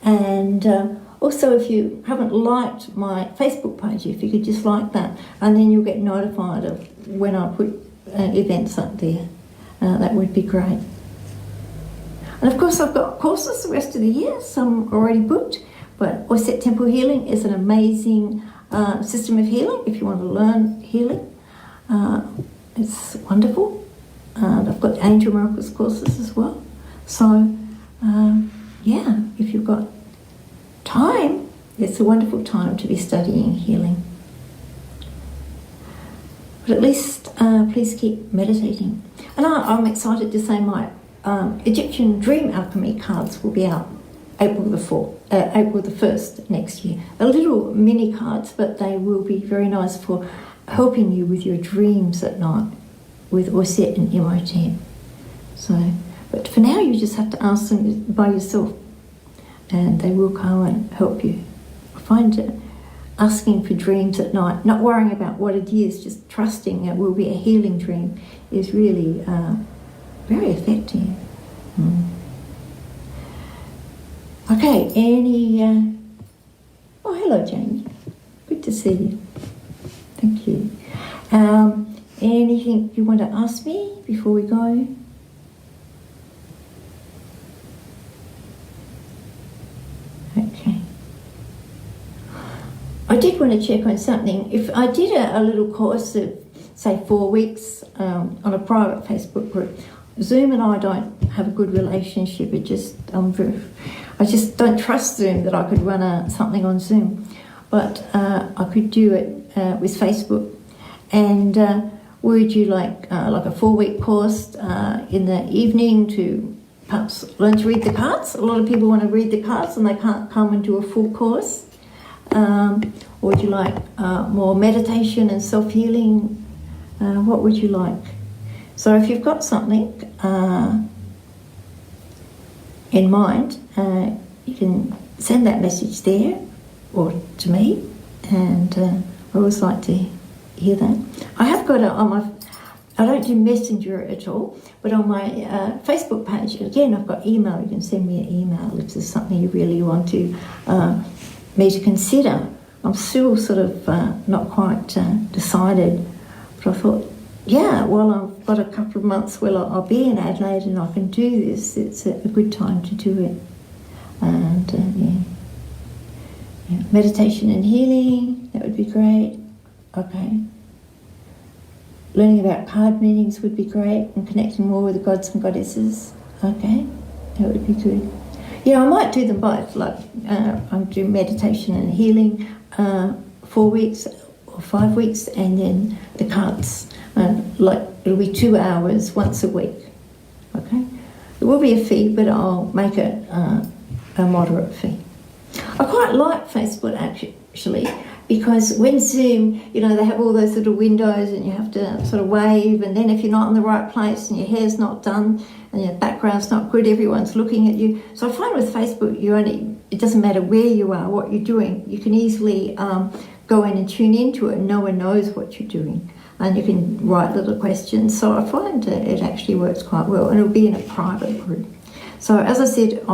And also, if you haven't liked my Facebook page, if you could just like that, and then you'll get notified of when I put events up there. That would be great. And of course, I've got courses the rest of the year, some already booked, but Auset Temple Healing is an amazing system of healing if you want to learn healing. It's wonderful. And I've got Angel Miracles courses as well. So, if you've got time, it's a wonderful time to be studying healing. But at least please keep meditating. And I'm excited to say my Egyptian Dream Alchemy cards will be out April the 1st next year. They're little mini cards, but they will be very nice for helping you with your dreams at night with Auset and MOT. So, but for now you just have to ask them by yourself, and they will come and help you. I find asking for dreams at night, not worrying about what it is, just trusting it will be a healing dream, is really very effective. Okay, hello Jane. Good to see you. Thank you. Anything you want to ask me before we go? Okay. I did want to check on something. If I did a little course of, say, 4 weeks on a private Facebook group, Zoom and I don't have a good relationship. I just don't trust Zoom that I could run something on Zoom. But I could do it with Facebook. And would you like a 4-week course in the evening to perhaps learn to read the cards. A lot of people want to read the cards and they can't come and do a full course. Or would you like more meditation and self-healing? What would you like? So if you've got something in mind, you can send that message there or to me, and I always like to hear that. I have got on my, I don't do Messenger at all, but on my Facebook page, again, I've got email. You can send me an email if there's something you really want to me to consider. I'm still sort of not quite decided, but I thought, yeah, well, I've got a couple of months where I'll be in Adelaide and I can do this. It's a good time to do it. And yeah. Meditation and healing, that would be great. Okay. Learning about card meanings would be great, and connecting more with the gods and goddesses. Okay, that would be good. Yeah, I might do them both. Like I'm doing meditation and healing 4 weeks or 5 weeks, and then the cards. Like it'll be 2 hours once a week. Okay, there will be a fee, but I'll make it a moderate fee. I quite like Facebook actually, because when Zoom, you know, they have all those little windows and you have to sort of wave, and then if you're not in the right place and your hair's not done and your background's not good, everyone's looking at you. So I find with Facebook, it doesn't matter where you are, what you're doing, you can easily go in and tune into it and no one knows what you're doing. And you can write little questions. So I find it actually works quite well, and it'll be in a private group. So as I said,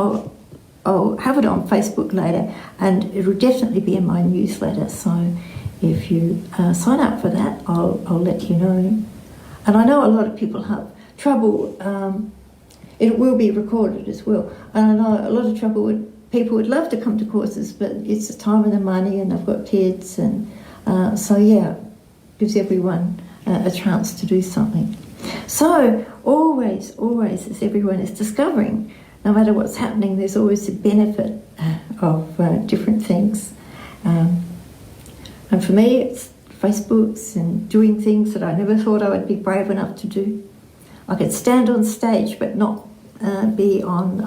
I'll have it on Facebook later, and it'll definitely be in my newsletter. So if you sign up for that, I'll let you know. And I know a lot of people have trouble. It will be recorded as well. And I know a lot of trouble people would love to come to courses, but it's the time and the money, and they've got kids, and so yeah, gives everyone a chance to do something. So always, as everyone is discovering, no matter what's happening, there's always a benefit of different things. And for me, it's Facebooks and doing things that I never thought I would be brave enough to do. I could stand on stage but not be on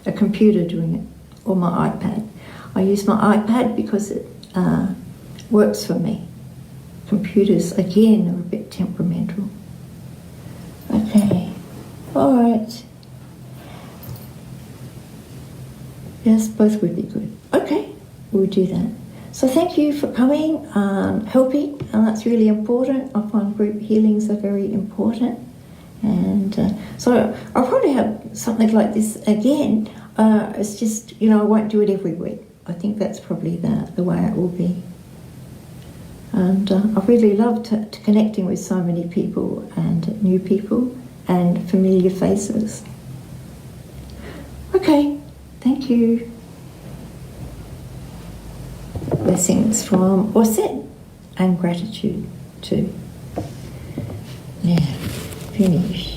a computer doing it, or my iPad. I use my iPad because it works for me. Computers, again, are a bit temperamental. Okay, all right. Yes, both would be good. Okay, we'll do that. So thank you for coming, helping, and that's really important. I find group healings are very important. And so I'll probably have something like this again. It's just, I won't do it every week. I think that's probably the way it will be. And I've really loved connecting with so many people, and new people and familiar faces. Okay. Thank you. Blessings from Auset, and gratitude too. Yeah, finish.